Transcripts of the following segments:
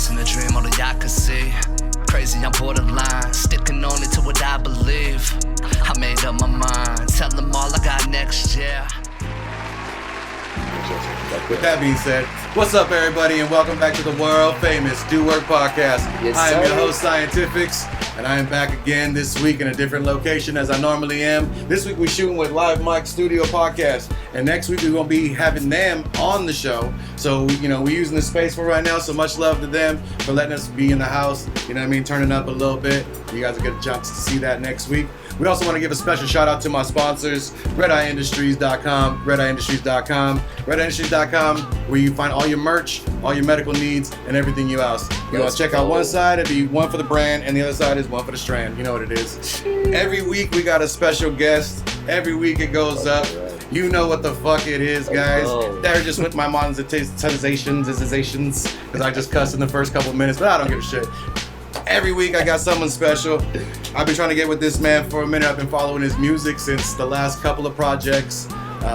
chasing a dream only I could see. Crazy, I'm borderline, sticking only to what I believe. I made up my mind, tell them all I got next year. With that being said, what's up, everybody, and welcome back to the world famous Do Work Podcast. Yes, I am sir. your host, Scientifixxx, and I am back again this week in a different location as I normally am. This week we're shooting with Live Mic Studio Podcast, and next week we're going to be having them on the show. So, we're using the space for right now, so much love to them for letting us be in the house, turning up a little bit. You guys will get a chance to see that next week. We also want to give a special shout out to my sponsors, RedEyeIndustries.com, RedEyeIndustries.com, where you find all your merch, all your medical needs, and everything else. You want to check out one side, it'd be one for the brand, and the other side is one for the strand. You know what it is. Every week we got a special guest. Every week it goes up. You know what the fuck it is, guys. They're just with my monetizations, because I just cussed in the first couple of minutes, but I don't give a shit. Every week I got someone special. I've been trying to get with this man for a minute. I've been following his music since the last couple of projects.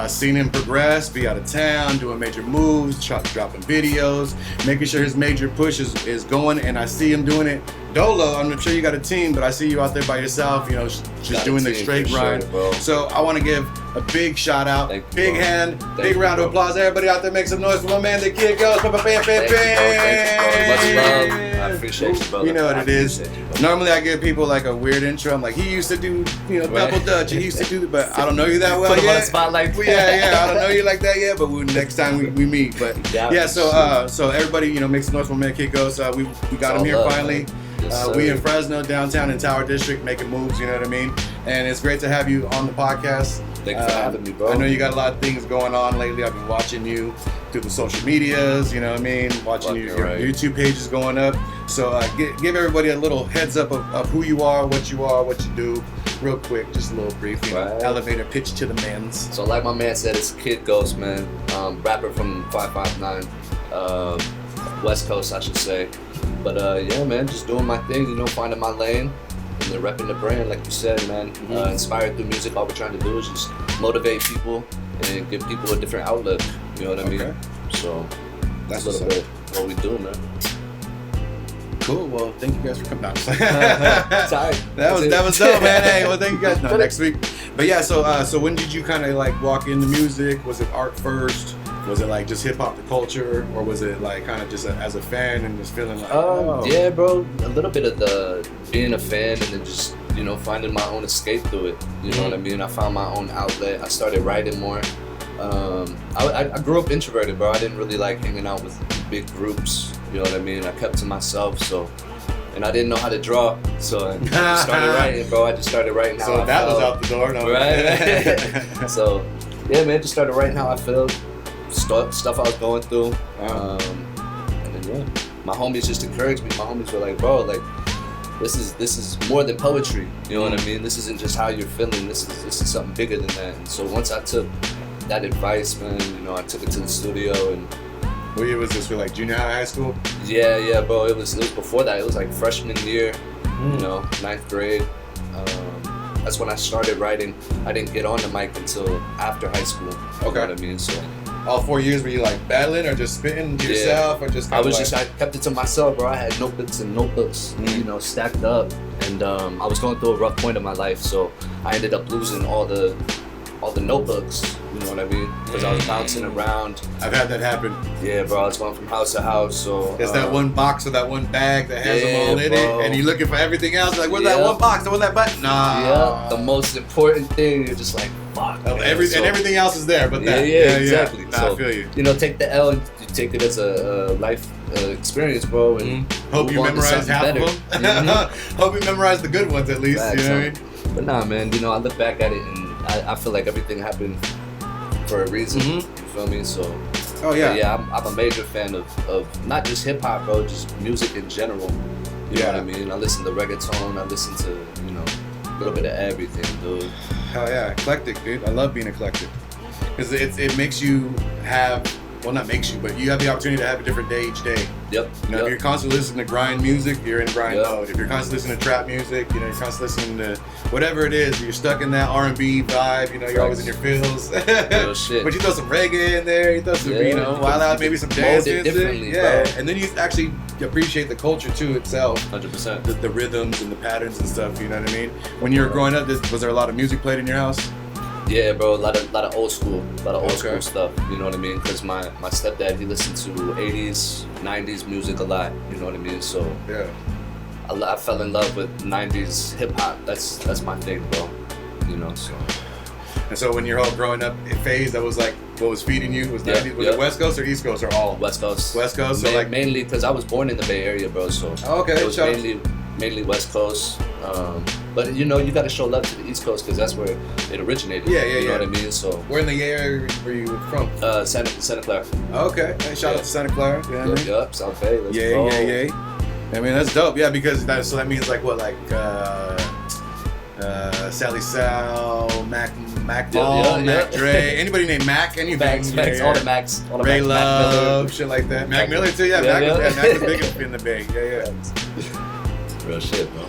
Seen him progress, be out of town, doing major moves, dropping videos, making sure his major push is going, and I see him doing it dolo. I'm sure you got a team, but I see you out there by yourself, just doing the straight grind. Sure, so I want to give a big shout out, big hand, big round of applause. Everybody out there make some noise for my man, the Kid Ghost. Bam, bam, bam, bam. Much love. I appreciate you, brother. You know what it is. Normally I give people like a weird intro. I'm like, he used to do, double dutch. He used to do, but I don't know you that well Put him yet. on the spotlight. Yeah, I don't know you like that yet, but next time we meet. But yeah, so everybody, make some noise for my man, Kid Ghost. We got him here finally. Yes, we in Fresno, downtown in Tower District, making moves, you know what I mean? And it's great to have you on the podcast. Thanks for having me, bro. I know you got a lot of things going on lately. I've been watching you through the social medias, you know what I mean? Watching your YouTube pages going up. So give everybody a little heads up of who you are, what you do, real quick, just a little brief, elevator pitch to the mans. So like my man said, it's Kid Ghost, man. Rapper from 559, West Coast, I should say. But yeah, man, just doing my thing, finding my lane, and then repping the brand, like you said, man. Inspired through music. All we're trying to do is just motivate people and give people a different outlet. You know what I mean? So that's a little bit what we do, man. Cool. Well, thank you guys for coming out. Sorry. That was dope, man. Hey, well, thank you guys. No, next week. But yeah, so when did you kind of like walk into music? Was it art first? Was it like just hip hop, the culture, or was it like kind of just as a fan and just feeling like? Yeah, bro. A little bit of the being a fan and then just finding my own escape through it. You know what I mean? I found my own outlet. I started writing more. I grew up introverted, bro. I didn't really like hanging out with big groups. You know what I mean? I kept to myself, and I didn't know how to draw, so I just started writing, bro. I just started writing how I felt. So that was out the door, no? Right? So, yeah, man, just started writing how I felt, stuff I was going through, and then, yeah, my homies just encouraged me. My homies were like, bro, like, this is more than poetry, you know what I mean? This isn't just how you're feeling, this is something bigger than that. And so once I took that advice, man, I took it to the studio. And what year was this? For like junior high school? Yeah, bro. It was before that. It was like freshman year, 9th grade. That's when I started writing. I didn't get on the mic until after high school. Okay. You know what I mean? So all 4 years, were you like battling or just spitting to yourself, or just? I kept it to myself, bro. I had notebooks and notebooks, stacked up, and I was going through a rough point in my life, so I ended up losing all the notebooks, you know what I mean? Because I was bouncing around. I've had that happen. Yeah, bro, I was going from house to house, so... There's that one box or that one bag that has them all in it, and you're looking for everything else, like, where's that one box, where's that button? Nah. Yeah, the most important thing, you're just like, fuck. And everything else is there, but that. Yeah, exactly. Nah, so, I feel you. Take the L and you take it as a life experience, bro, and hope you memorize half of them. Hope you memorize the good ones at least, Facts, you know what I mean? But nah, man, I look back at it and I feel like everything happened for a reason. You feel me? So, yeah, I'm a major fan of not just hip hop, bro, just music in general. You know what I mean? I listen to reggaeton. I listen to a little bit of everything, dude. Hell yeah, eclectic, dude. I love being eclectic because it makes you have. Well, not makes you, but you have the opportunity to have a different day each day. Yep. If you're constantly listening to grind music, you're in grind mode. If you're constantly listening to trap music, you're constantly listening to whatever it is. You're stuck in that R&B vibe. You're always in your feels. Real shit. But you throw some reggae in there. You throw some, wild out, maybe some jazz music. Bro. And then you actually appreciate the culture too itself. 100%. The rhythms and the patterns and stuff. You know what I mean? When you were growing up, was there a lot of music played in your house? Yeah, bro, a lot of old school, school stuff. You know what I mean? Because my stepdad, he listened to 80s, 90s music a lot. You know what I mean? So yeah, I fell in love with 90s hip hop. That's my thing, bro. You know, so. And so when you're all growing up in phase, that was like what was feeding you? Was 90s? Was it West Coast or East Coast or all? West Coast. West Coast. So like mainly because I was born in the Bay Area, bro. So okay, it was mainly West Coast. But you know, you got to show love to the East Coast because that's where it originated. Yeah, you know what I mean? So where in the area were you from? Santa Clara. Okay, hey, shout out to Santa Clara. You know what I mean? Yup, South Bay. Let's go. Yeah. I mean, that's dope. Yeah, because that means like what, like Sally Sal, Mac Mall, Mac Dre, anybody named Mac, anything. Max, all the Macs, all the Ray Mac, Love, Mac shit like that. Mac Miller too, yeah. Mac was big in the Bay. Yeah. Real shit, bro.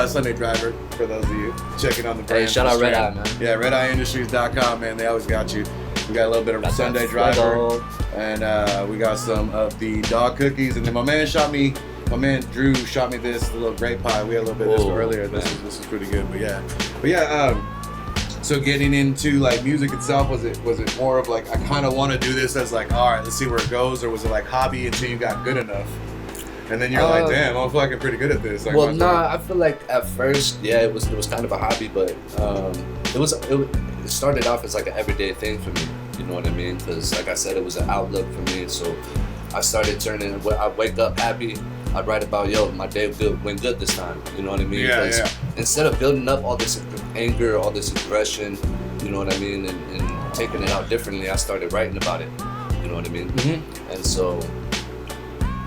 Sunday Driver, for those of you checking on the brand. Hey, shout out Red Eye, man. Yeah, RedEyeIndustries.com, man. They always got you. We got a little bit of Sunday Driver, and we got some of the dog cookies. And then my man Drew shot me this little grape pie. We had a little bit of this earlier. This is pretty good, but yeah. So getting into like music itself, was it more of like I kind of want to do this as like, all right, let's see where it goes, or was it like hobby until you got good enough, and then you're like, damn, I'm fucking pretty good at this. Like, well, nah, I feel like at first, yeah, it was kind of a hobby, but it started off as like an everyday thing for me. You know what I mean? Because like I said, it was an outlook for me. So I started turning. I wake up happy. I'd write about, yo, my day went good this time. You know what I mean? Yeah. Instead of building up all this anger, all this aggression, you know what I mean, and taking it out differently, I started writing about it. You know what I mean? Mm-hmm. And so,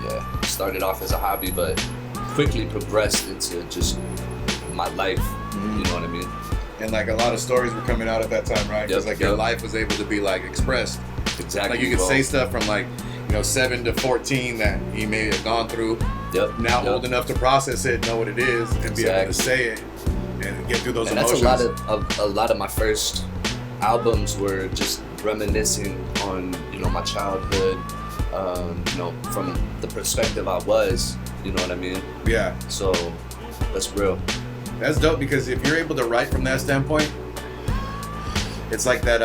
yeah, it started off as a hobby, but quickly progressed into just my life. Mm-hmm. You know what I mean? And like a lot of stories were coming out at that time, right? Because your life was able to be like expressed. Exactly. Like you could say stuff from like, 7 to 14 that he may have gone through. Now old enough to process it, know what it is, and be able to say it and get through those emotions. That's a lot of my first albums were just reminiscing on my childhood, from the perspective I was. You know what I mean? Yeah. So that's real. That's dope because if you're able to write from that standpoint, it's like that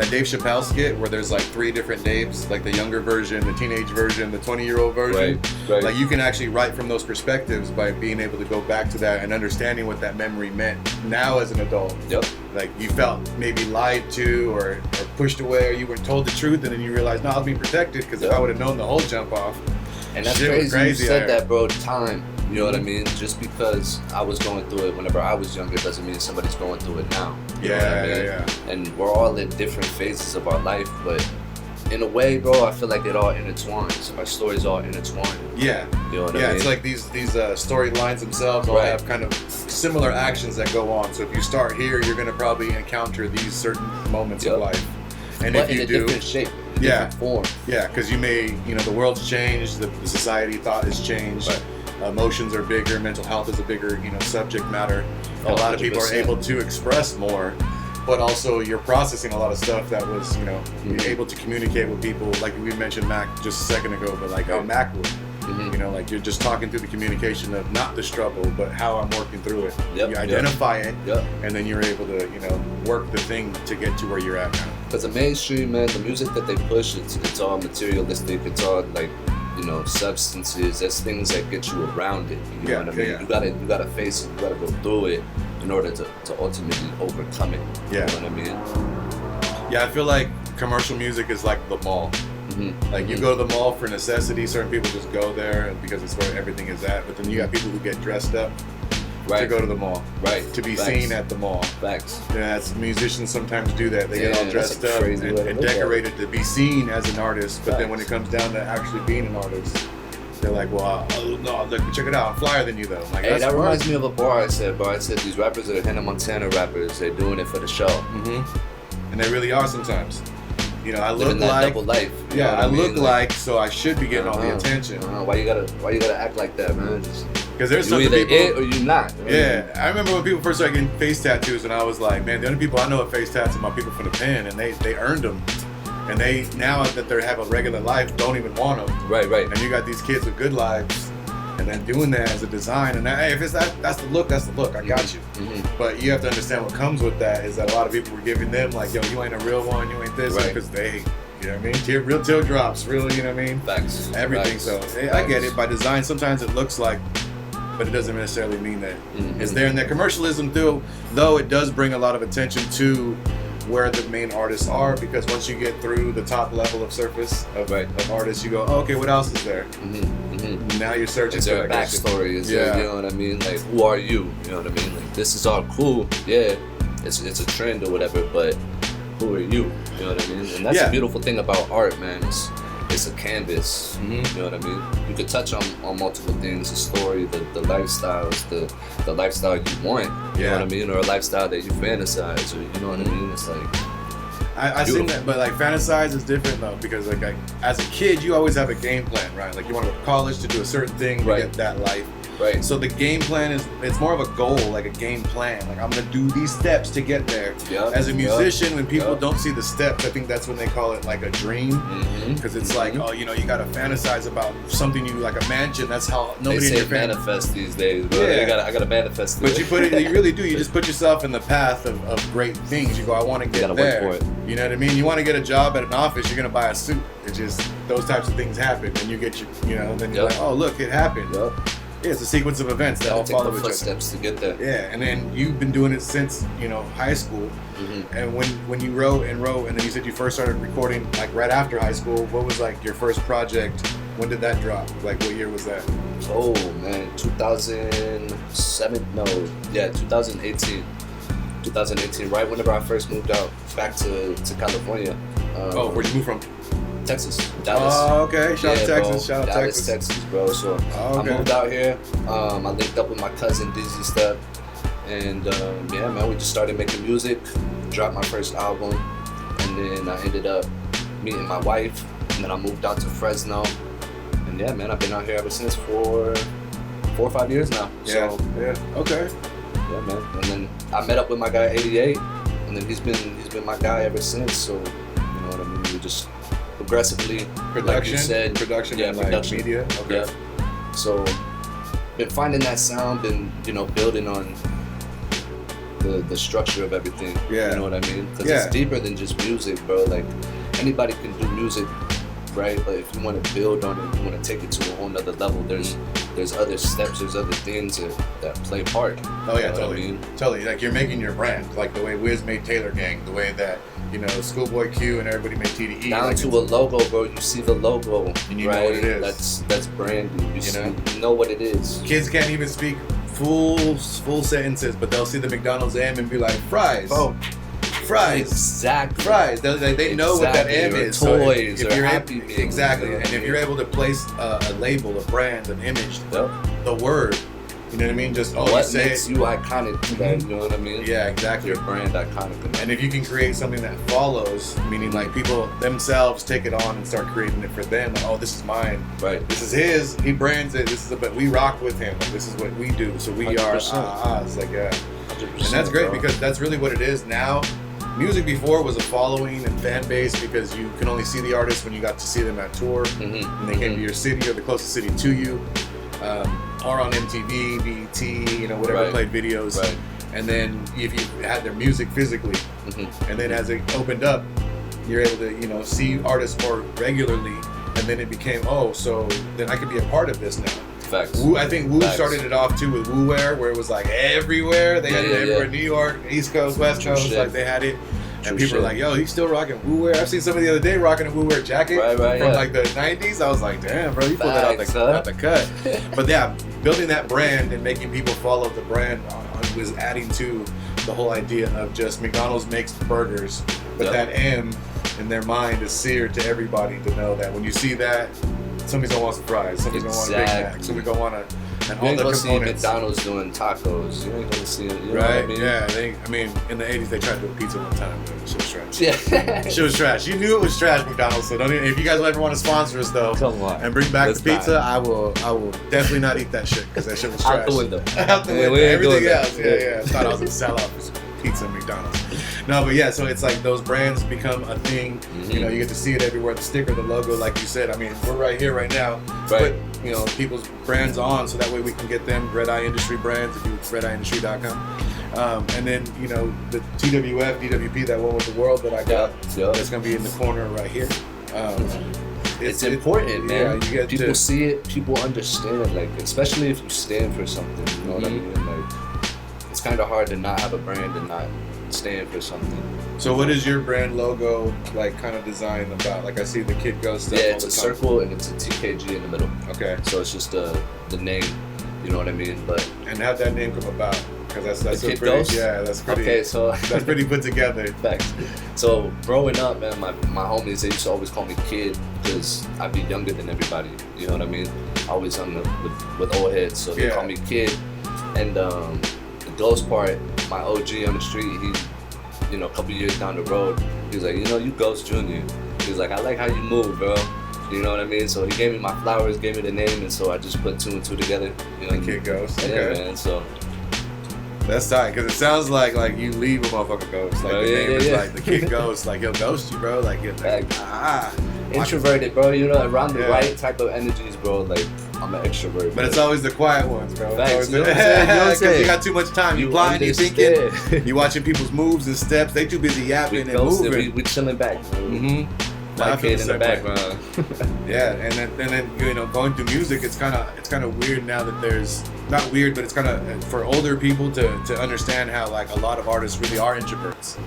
Dave Chappelle skit where there's like 3 different Daves, like the younger version, the teenage version, the 20-year-old version. Right. Like you can actually write from those perspectives by being able to go back to that and understanding what that memory meant now as an adult. Yep. Like you felt maybe lied to or pushed away, or you were told the truth, and then you realized, no, I was being protected because if I would have known the whole jump off. And that's crazy. You said that, bro. Time. You know what I mean? Just because I was going through it whenever I was younger doesn't mean somebody's going through it now. You know what I mean? Yeah. And we're all in different phases of our life, but in a way, bro, I feel like it all intertwines. Our stories all intertwine. Yeah. You know what I mean? Yeah, it's like these storylines themselves all have kind of similar actions that go on. So if you start here, you're going to probably encounter these certain moments of life. And but if you do, different shape, different form. Yeah, because you may, the world's changed, the society thought has changed. Right. Emotions are bigger, mental health is a bigger, subject matter. A lot of people are able to express more, but also you're processing a lot of stuff that was, able to communicate with people. Like we mentioned Mac just a second ago, but like how Mac would, like you're just talking through the communication of not the struggle, but how I'm working through it. You identify it, and then you're able to, work the thing to get to where you're at now. Because the mainstream, man, the music that they push, it's all materialistic. It's all like, substances. There's things that get you around it. You know what I mean? You gotta face it. You gotta go through it in order to ultimately overcome it. You know what I mean? Yeah, I feel like commercial music is like the mall. Like you go to the mall for necessity. Certain people just go there because it's where everything is at. But then you got people who get dressed up to go to the mall, to be seen at the mall. Facts. Yeah, musicians sometimes do that. They get all dressed up and decorated to be seen as an artist. But then when it comes down to actually being an artist, they're like, well, no, look, check it out, I'm flyer than you though. Like, hey, that reminds me of a bar I said. These rappers are Hannah Montana rappers. They're doing it for the show. And they really are sometimes. I look like double life. I look like, so I should be getting all the attention. Why you gotta act like that, man? Because there's some people, it or you not. Yeah, I remember when people first started getting face tattoos, and I was like, man, the only people I know with face tattoos are my people from the pen, and they earned them, and they now that they have a regular life don't even want them. Right. And you got these kids with good lives and then doing that as a design. And hey, if it's that's the look, that's the look. I got you. But you have to understand what comes with that is that a lot of people were giving them like, yo, you ain't a real one, you ain't this, because they, you know what I mean? Real teardrops, real, you know what I mean? Facts. Everything. Facts. So I get it. By design, sometimes it looks like, but it doesn't necessarily mean that it's there. And that commercialism, though it does bring a lot of attention to where the main artists are, because once you get through the top level of surface of artists, you go, oh, okay, what else is there? Now you're searching is there for a backstory? Is there, you know what I mean? Like, who are you? You know what I mean? Like, this is all cool. Yeah, it's a trend or whatever, but who are you? You know what I mean? And that's the beautiful thing about art, man. It's a canvas. You know what I mean? You could touch on multiple things: the story, the lifestyles, the lifestyle you want. You know what I mean? Or a lifestyle that you fantasize, or you know what I mean? It's like I seen that, but like fantasize is different though, because like as a kid, you always have a game plan, right? Like you want to go to college to do a certain thing to get that life. Right. So the game plan it's more of a goal, like a game plan. Like I'm gonna do these steps to get there. As a musician, when people don't see the steps, I think that's when they call it like a dream, because it's like, oh, you know, you gotta fantasize about something you like a mansion. That's how nobody they say in your family manifest these days. Bro. I gotta manifest. But you put it, you really do. You just put yourself in the path of great things. You go, I want to get there. Work for it. You know what I mean? You want to get a job at an office, you're gonna buy a suit. It's just those types of things happen, and you get your, you know, then you're like, oh look, it happened. Yeah, it's a sequence of events that all follow each other. Steps to get there. Yeah, and then you've been doing it since, you know, high school. And when you wrote, and then you said you first started recording like right after high school. What was like your first project? When did that drop? Like what year was that? Oh man, 2007? No, yeah, 2018. 2018, right whenever I first moved out back to California. Where'd you move from? Texas, Dallas. Oh, okay. Shout out Texas. Bro. Shout out Dallas, Texas, bro. So I moved out here. I linked up with my cousin Dizzy Step, and yeah, man, we just started making music. Dropped my first album, and then I ended up meeting my wife, and then I moved out to Fresno, and yeah, man, I've been out here ever since for 4 or 5 years now. So, okay. Yeah, man. And then I met up with my guy 88, and then he's been my guy ever since. So you know what I mean? We just progressively, production, like you said, production, yeah, and production, like media. Okay. Yeah. So been finding that sound, been building on the structure of everything. Yeah. You know what I mean? Because it's deeper than just music, bro. Like anybody can do music, right? But if you want to build on it, you want to take it to a whole nother level. There's other steps, there's other things that play part. Oh yeah, totally. Totally. Like you're making your brand, like the way Wiz made Taylor Gang, the way that, you know, Schoolboy Q and everybody made TDE. Down like to a logo, bro. You see the logo, and you right? know what it is. That's branding. You know what it is. Kids can't even speak full sentences, but they'll see the McDonald's M and be like, fries. Oh, fries. Exactly. Fries. They know what that M is. Toys, so if you're Happy Meals. Exactly. And if you're able to place a label, a brand, an image, the word, you know what I mean? Just what makes you iconic to that, you know what I mean? Yeah, exactly. Your brand iconic. And if you can create something that follows, meaning like people themselves take it on and start creating it for them, like, oh, this is mine. Right. This is his. He brands it. But we rock with him. Like, this is what we do. So we 100%. are It's like, yeah. 100%, and that's great, bro. Because that's really what it is now. Music before was a following and fan base because you can only see the artists when you got to see them at tour, and they came to your city or the closest city to you, or on MTV, BET, you know, whatever played videos. Right. And then if you had their music physically, and then as it opened up, you're able to, you know, see artists more regularly, and then it became, oh, so then I could be a part of this now. Facts. I think Wu started it off too with Wu Wear, where it was like everywhere. They had it everywhere. New York, East Coast, West Coast, like they had it. And people were like, yo, he's still rocking Wu Wear. I've seen somebody the other day rocking a Wu Wear jacket from like the 90s. I was like, damn, bro, you pulled that out the cut. But yeah, building that brand and making people follow the brand was adding to the whole idea of just McDonald's makes burgers, but that M in their mind is seared to everybody to know that when you see that, somebody's gonna want some fries, somebody's gonna want a Big Mac, somebody's gonna want and all the components. You ain't gonna see McDonald's doing tacos. You ain't gonna see it. You know what I mean? Yeah. I mean, in the 80s they tried to do pizza one time, but shit was trash. Yeah. Shit was trash. You knew it was trash, McDonald's. So don't even, if you guys ever want to sponsor us though, come on, and bring back the pizza, I will definitely not eat that shit because that shit was trash. Out the window. Out the window. Everything else, I thought I was gonna sell out pizza at McDonald's. No, but yeah, so it's like those brands become a thing. You know, you get to see it everywhere. The sticker, the logo, like you said. I mean, we're right here right now. Right. But people's brands on, so that way we can get them Red Eye Industry brands. If you redeyeindustry.com, and then the TWFDWP, that one with the world that I got, that's gonna be in the corner right here. It's important, man. Yeah, you get people see it, people understand, like, especially if you stand for something. You know what I mean? Like, it's kind of hard to not have a brand and not stand for something. So what is your brand logo like kind of design about? Like I see the Kid Ghost stuff. Yeah, it's a circle and it's a TKG in the middle. Okay. So it's just the name, you know what I mean? But and how'd that name come about? Because that's the Kid pretty, Ghost? yeah, that's pretty. Okay, so that's pretty put together. Thanks. So growing up, man, my homies, they used to always call me Kid because I'd be younger than everybody. You know what I mean? Always hung with old heads, so they call me Kid. And the Ghost part, my OG on the street, he, a couple years down the road, he was like, you Ghost Jr. He was like, I like how you move, bro. You know what I mean? So he gave me my flowers, gave me the name, and so I just put 2 and 2 together. Kid Ghost. Yeah, Okay. man. So that's tight, because it sounds like you leave a motherfucker ghost. Like the name is like the Kid Ghost. Like he'll ghost you, bro. Like he'll introverted, bro. Around the right type of energies, bro. Like I'm an extrovert. But it's always the quiet ones, bro. Thanks. Because you got too much time. You blind, you thinking. You watching people's moves and steps. They too busy yapping and moving. We chilling back. My kid in the background. Yeah, and then going through music, it's kind of weird now that there's not weird, but it's kind of for older people to understand how like a lot of artists really are introverts.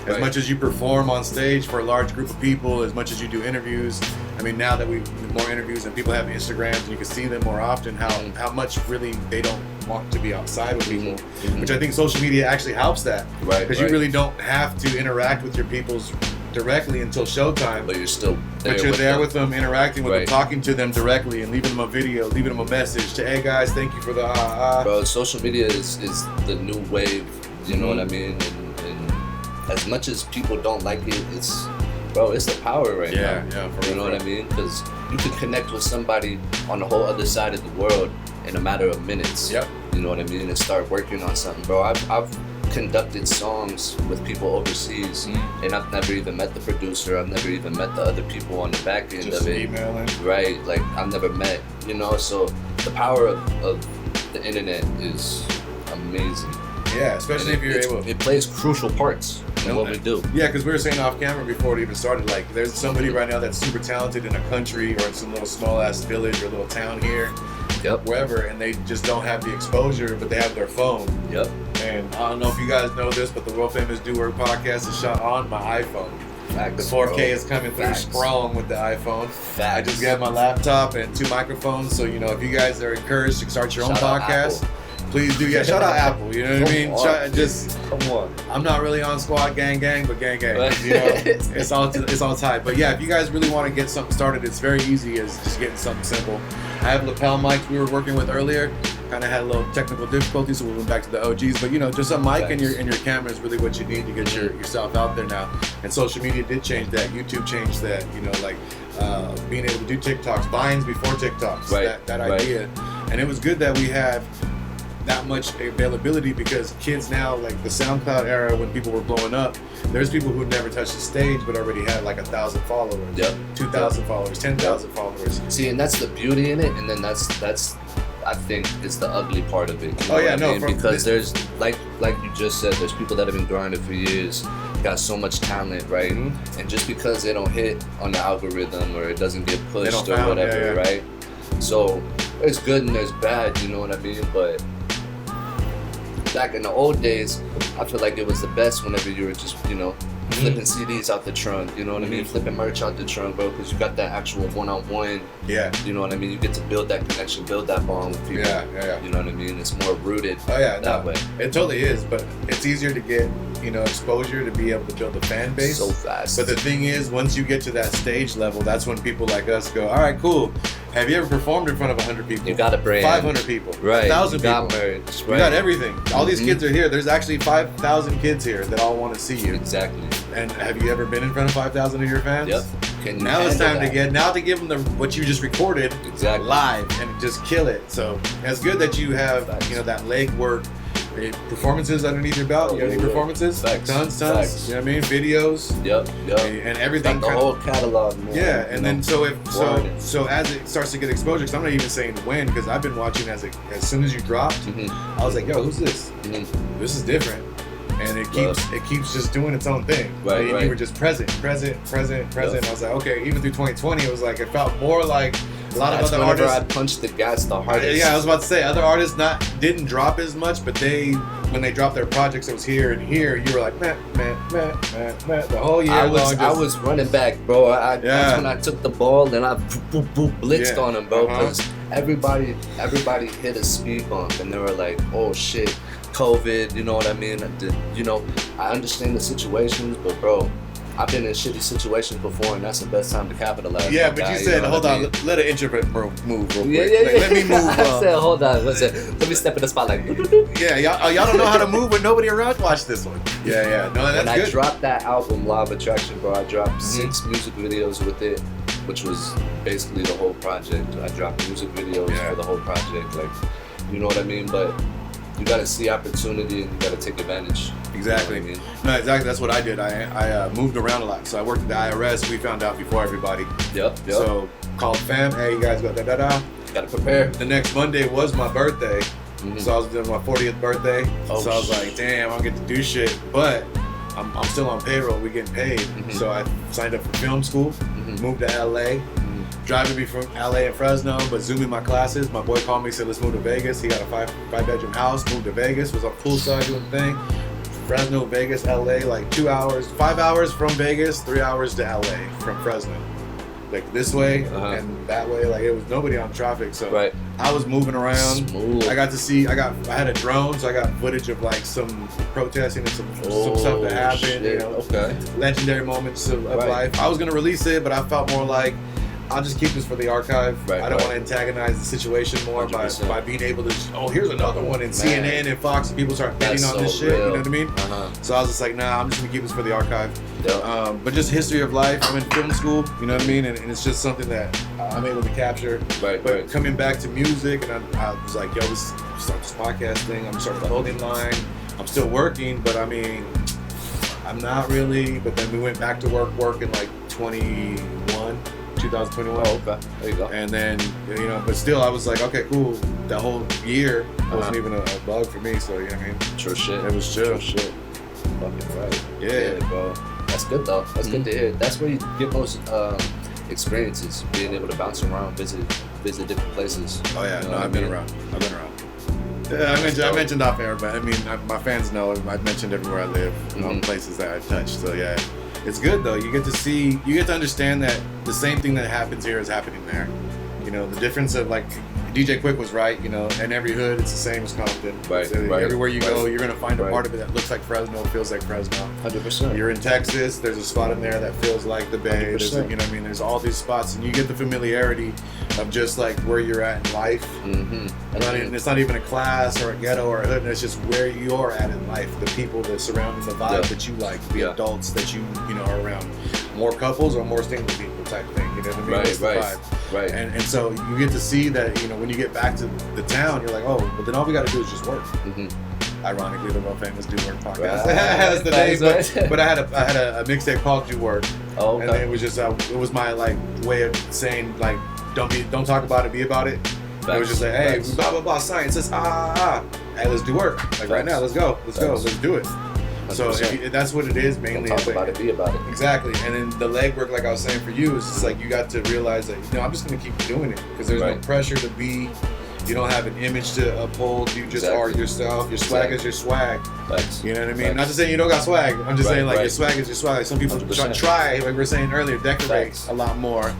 As much as you perform on stage for a large group of people, as much as you do interviews, I mean, now that we do more interviews and people have Instagrams and you can see them more often, how much really they don't want to be outside with people, which I think social media actually helps that, because you really don't have to interact with your people's directly until showtime, but you're still there. But you're there with them, interacting with them, talking to them directly, and leaving them a video, leaving them a message to, hey guys, thank you for the Bro, social media is the new wave. You know what I mean? And as much as people don't like it, it's the power now. Yeah, you know what I mean? Because you can connect with somebody on the whole other side of the world in a matter of minutes. Yep. You know what I mean? And start working on something, bro. I've conducted songs with people overseas, and I've never even met the producer. I've never even met the other people on the back end just of it. Emailing. Right? Like I've never met. So the power of the internet is amazing. Yeah, especially if you're able. It plays crucial parts in what we do. Yeah, because we were saying off camera before it even started, like there's somebody right now that's super talented in a country or in some little small ass village or little town here, wherever, and they just don't have the exposure, but they have their phone. Yep. And I don't know if you guys know this, but the world famous Do Work podcast is shot on my iPhone. The 4K is coming through strong with the iPhone. I just got my laptop and 2 microphones, so if you guys are encouraged to start your own podcast, please do. Yeah, shout out Apple. You know what I mean? Come on. I'm not really on squad gang, but gang. It's all tight. But yeah, if you guys really want to get something started, it's very easy as just getting something simple. I have lapel mics we were working with earlier. Kind of had a little technical difficulty, so we went back to the OGs. But just a mic and your camera is really what you need to get yourself out there now. And social media did change that. YouTube changed that. Being able to do TikToks, Vines before TikToks. That idea. And it was good that we have that much availability, because kids now, like the SoundCloud era when people were blowing up, there's people who never touched the stage but already had like 1,000 followers, 2,000 followers, 10,000 followers. See, and that's the beauty in it, and then that's I think is the ugly part of it. Because there's like you just said, there's people that have been grinding for years, got so much talent, right? And just because they don't hit on the algorithm or it doesn't get pushed or whatever, right? So there's good and there's bad, you know what I mean? But back in the old days, I feel like it was the best whenever you were just, flipping CDs out the trunk, you know what I mean? Flipping merch out the trunk, bro, because you got that actual one-on-one. Yeah. You know what I mean? You get to build that connection, build that bond with people. Yeah. You know what I mean? It's more rooted that way. It totally is, but it's easier to get, exposure to be able to build a fan base. So fast. But the thing is, once you get to that stage level, that's when people like us go, all right, cool. Have you ever performed in front of 100 people? You got a brand. 500 people. Right. 1,000 people. Got merch. You got everything. All these kids are here. There's actually 5,000 kids here that all want to see you. Exactly. And have you ever been in front of 5,000 of your fans? Yep. Now it's time to give them what you just recorded live and just kill it. So it's good that you have that leg work. performances underneath your belt. You got any performances? Tons. Facts. You know what I mean? Videos. Yep. And everything. Got the whole catalog, man. Yeah, and then so as it starts to get exposure, because I'm not even saying when, because I've been watching as soon as you dropped, I was like, yo, who's this? This is different. And it keeps just doing its own thing. Right. You were just present. I was like, okay, even through 2020, it was like, it felt more like a lot of other artists. I punched the gas the hardest. Yeah, I was about to say, other artists didn't drop as much, but when they dropped their projects, it was here and here. You were like, man, the whole year long. I was running back, bro. That's when I took the ball and I blitzed on them, bro. Because everybody hit a speed bump and they were like, oh shit, COVID, you know what I mean? I understand the situations, but bro, I've been in shitty situations before, and that's the best time to capitalize. Yeah, but you said, hold on, let an introvert move real quick. Yeah. Let me move. I said, hold on, let me step in the spotlight. Yeah, y'all don't know how to move when nobody around. Watch this one. Yeah. No, that's when good. I dropped that album, Law of Attraction, bro, I dropped 6 music videos with it, which was basically the whole project. I dropped music videos for the whole project, like, you know what I mean? But you gotta see opportunity and you gotta take advantage. Exactly. You know what I mean? No, exactly. That's what I did. I moved around a lot. So I worked at the IRS. We found out before everybody. Yep. So called fam. Hey, you guys go da. Gotta prepare. The next Monday was my birthday. So I was doing my 40th birthday. So I was like, damn, I don't get to do shit. But I'm still on payroll. We getting paid. So I signed up for film school. Moved to LA. Driving me from LA and Fresno, but zooming my classes. My boy called me, said, let's move to Vegas. He got a five-bedroom house, moved to Vegas, was on poolside doing the thing. Fresno, Vegas, LA, like 2 hours, 5 hours from Vegas, 3 hours to LA from Fresno. Like this way and that way, like it was nobody on traffic. So I was moving around. Smooth. I had a drone, so I got footage of like some protesting and some stuff that happened. Shit. You know, legendary moments of life. I was gonna release it, but I felt more like, I'll just keep this for the archive. I don't want to antagonize the situation more by being able to here's another one, and CNN and Fox and people start betting on this shit. You know what I mean? So I was just like, nah, I'm just gonna keep this for the archive. But just history of life. I'm in film school. You know what I mean? And it's just something that I'm able to capture. But coming back to music, and I was like, yo, let's start this podcast thing. I'm starting a clothing line. I'm still working, but I mean, I'm not really. But then we went back to work in like 2021. Oh, okay. There you go. And then, but still, I was like, okay, cool. That whole year wasn't even a bug for me, so, you know what I mean? True shit. It was chill. True shit. Fucking right. Yeah, bro. That's good, though. That's good to hear. That's where you get most experiences, being able to bounce around, visit different places. Oh, yeah. No, I've been around. Yeah, I mentioned off air, but I mean, my fans know I've mentioned everywhere I live, all the places that I touched, so yeah. It's good though. You get to understand that the same thing that happens here is happening there. You know, the difference of like DJ Quick was right. You know, in every hood it's the same as Compton. Everywhere you go, you're gonna find a part of it that looks like Fresno, feels like Fresno. 100%. You're in Texas. There's a spot in there that feels like the Bay. There's, you know what I mean? There's all these spots, and you get the familiarity of just like where you're at in life. It's not even a class or a ghetto or a hood. It's just where you're at in life. The people, the surroundings, the vibe that you like, the adults that you are around. More couples or more single people type thing. You know what I mean? That's the vibe. Right. And so you get to see that, when you get back to the town, you're like, oh, but then all we got to do is just work. Ironically, the most famous Do Work podcast. That's the name. But I had a mixtape called Do Work. Oh, okay. And then it was just it was my like way of saying like don't talk about it, be about it. It was just like, hey, blah blah blah, science. It's hey, let's do work. Like right now, let's go, let's do it. 100%. So that's what it is mainly. Don't talk about it, be about it. Exactly. And then the legwork, like I was saying for you, is just like you got to realize that I'm just gonna keep doing it because there's no pressure to be. You don't have an image to uphold. You just are yourself. Your swag is your swag. You know what I mean? Not to say you don't got swag. I'm just saying like your swag is your swag. Like, some people try, like we were saying earlier, decorate a lot more.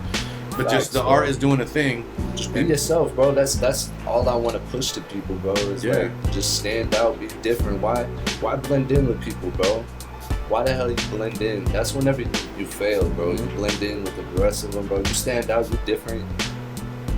But just the art is doing a thing. Just be yourself, bro. That's all I want to push to people, bro. Is like just stand out, be different. Why blend in with people, bro? Why the hell you blend in? That's whenever you fail, bro. You blend in with the rest of them, bro. You stand out, you're different.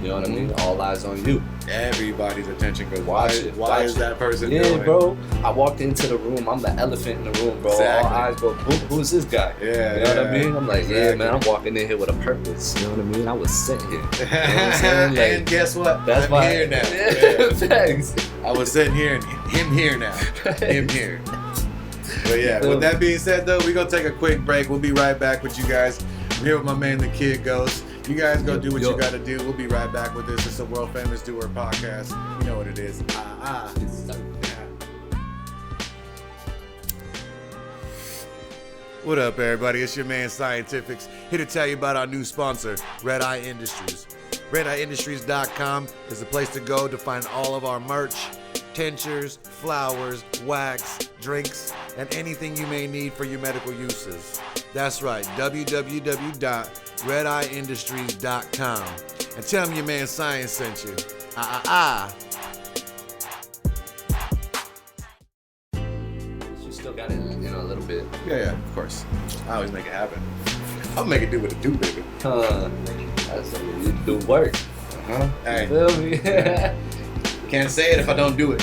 You know what I mean? All eyes on you. Everybody's attention goes, why is that person doing it? Bro. I walked into the room. I'm the elephant in the room, bro. Exactly. All eyes go, who's this guy? You know what I mean? I'm like, man, I'm walking in here with a purpose. You know what I mean? I was sent here. You know what I'm saying? Like, and guess what? That's I'm here now. Thanks. I was sitting here and him here now. Him here. But yeah, with that being said though, we're gonna take a quick break. We'll be right back with you guys. I'm here with my man, the Kid Ghost. You guys go do what you gotta do. We'll be right back with this. It's a world famous doer podcast. You know what it is. What up, everybody? It's your man, Scientifixxx, here to tell you about our new sponsor, Red Eye Industries. RedEyeIndustries.com is the place to go to find all of our merch, tinctures, flowers, wax, drinks, and anything you may need for your medical uses. That's right, www.redeyeindustries.com. And tell them your man Science sent you. You still got it, a little bit. Yeah, of course. I always make it happen. I'll make it do what it do, baby. That's what you do work. Hey. You feel me? Can't say it if I don't do it.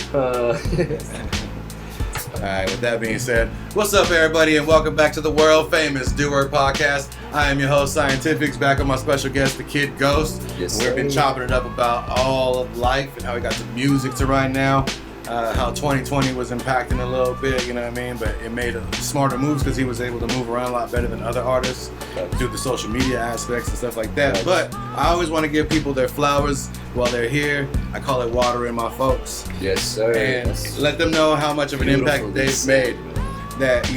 Alright, with that being said, what's up everybody and welcome back to the world famous Doer Podcast. I am your host Scientifixxx, back with my special guest, the Kid Ghost. Yes, We've been chopping it up about all of life and how we got the music to right now. How 2020 was impacting a little bit, you know what I mean? But it made smarter moves because he was able to move around a lot better than other artists through the social media aspects and stuff like that. But I always want to give people their flowers while they're here. I call it watering my folks. Yes, sir. And let them know how much of an impact they've made. That,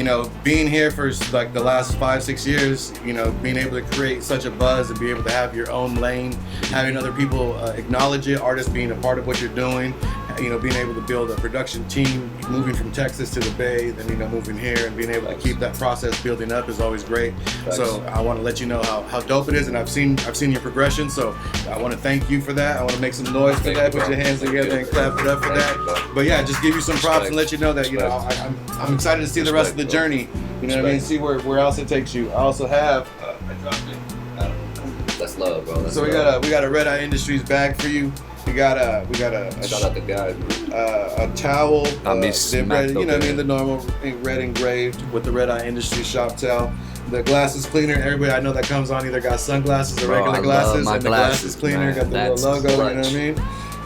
being here for like the last 5-6 years, being able to create such a buzz and be able to have your own lane, having other people acknowledge it, artists being a part of what you're doing, being able to build a production team, moving from Texas to the Bay, then, moving here and being able to keep that process building up is always great. So I want to let you know how dope it is, and I've seen your progression, so I want to thank you for that. I want to make some noise for that, put your hands together and clap it up for that. But yeah, just give you some props and let you know that, I'm excited to see the rest of the journey, see where else it takes you. I also have I dropped it. That's love, bro. So we got a Red Eye Industries bag for you. We got a shout out the guy. A towel. The normal red engraved with the Red Eye Industries shop towel. The glasses cleaner. Everybody I know that comes on either got sunglasses or regular glasses, and the glasses cleaner got the little logo. You know what I mean?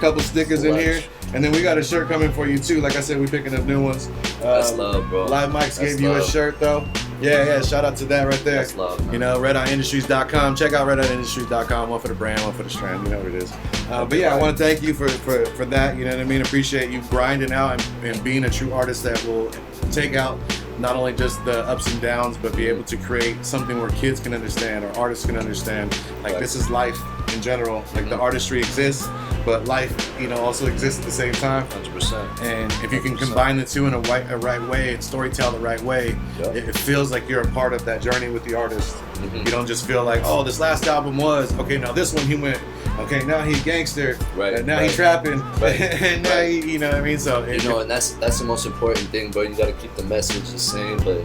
Couple stickers in here. And then we got a shirt coming for you too. Like I said, we picking up new ones. That's love, bro. Live Mics gave you a shirt though. Yeah. Shout out to that right there. That's love, man. RedEyeIndustries.com. Check out RedEyeIndustries.com. One for the brand, one for the strand. You know what it is. But yeah, I want to thank you for that. You know what I mean? Appreciate you grinding out and being a true artist that will take out not only just the ups and downs, but be able to create something where kids can understand or artists can understand. Like this is life in general. Like the artistry exists, but life, also exists at the same time. 100%. And if you can combine the two in a right way and storytell the right way, it feels like you're a part of that journey with the artist. You don't just feel like, oh, this last album was, okay, now this one he went, okay, now he gangster, and now he trapping, and now he, you know what I mean? So, and that's the most important thing, bro. You got to keep the message the same, but,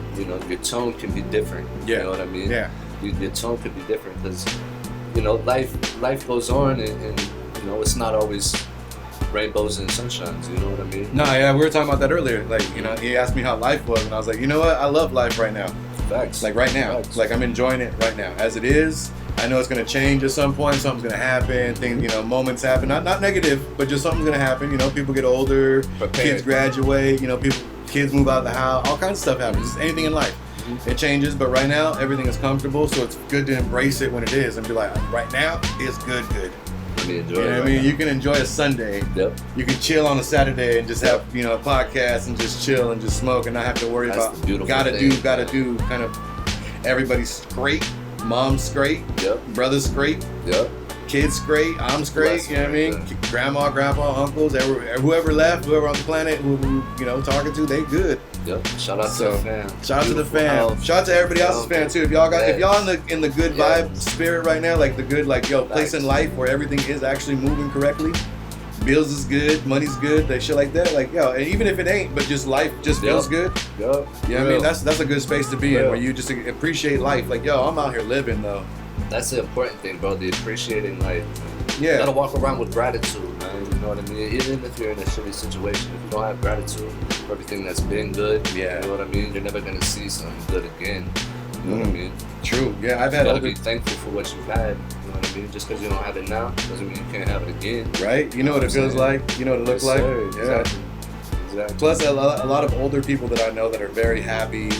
your tone can be different. You know what I mean? Yeah. Your tone could be different because, life goes on and it's not always rainbows and sunshines, you know what I mean? No, yeah, we were talking about that earlier. Like, he asked me how life was, and I was like, you know what? I love life right now. Facts. Like right now. Facts. Like I'm enjoying it right now. As it is, I know it's gonna change at some point, something's gonna happen, things, moments happen. Not negative, but just something's gonna happen. People get older, kids graduate, kids move out of the house, all kinds of stuff happens. Just anything in life. It changes, but right now everything is comfortable, so it's good to embrace it when it is and be like, right now it's good. You know what I mean? You can enjoy a Sunday. Yep. You can chill on a Saturday and just have, a podcast and just chill and just smoke and not have to worry about gotta do. Kind of everybody's great. Mom's great. Yep. Brother's great. Yep. Kids great. I'm great. You know what I mean? Grandma, grandpa, uncles, whoever left, whoever on the planet, who talking to, they good. Yep. Shout out to the fam. Shout out to the fam. Shout out to everybody else's fam too. If y'all in the good vibe spirit right now, like the good, place in life where everything is actually moving correctly. Bills is good, money's good, shit like that. And even if it ain't, but just life just feels good. Yep. You know what I mean? That's a good space to be in, where you just appreciate life. Like, I'm out here living though. That's the important thing, bro. The appreciating life. Yeah. You gotta walk around with gratitude, man. You know what I mean? Even if you're in a shitty situation, if you don't have gratitude for everything that's been good, you know what I mean? You're never gonna see something good again. You know what I mean? True. Yeah, I've You had gotta older. be thankful for what you've had. You know what I mean? Just because you don't have it now doesn't mean you can't have it again. Right? You know what it feels like. You know what it looks Yes, like. sir. Yeah. Exactly. Plus, a lot of older people that I know that are very happy,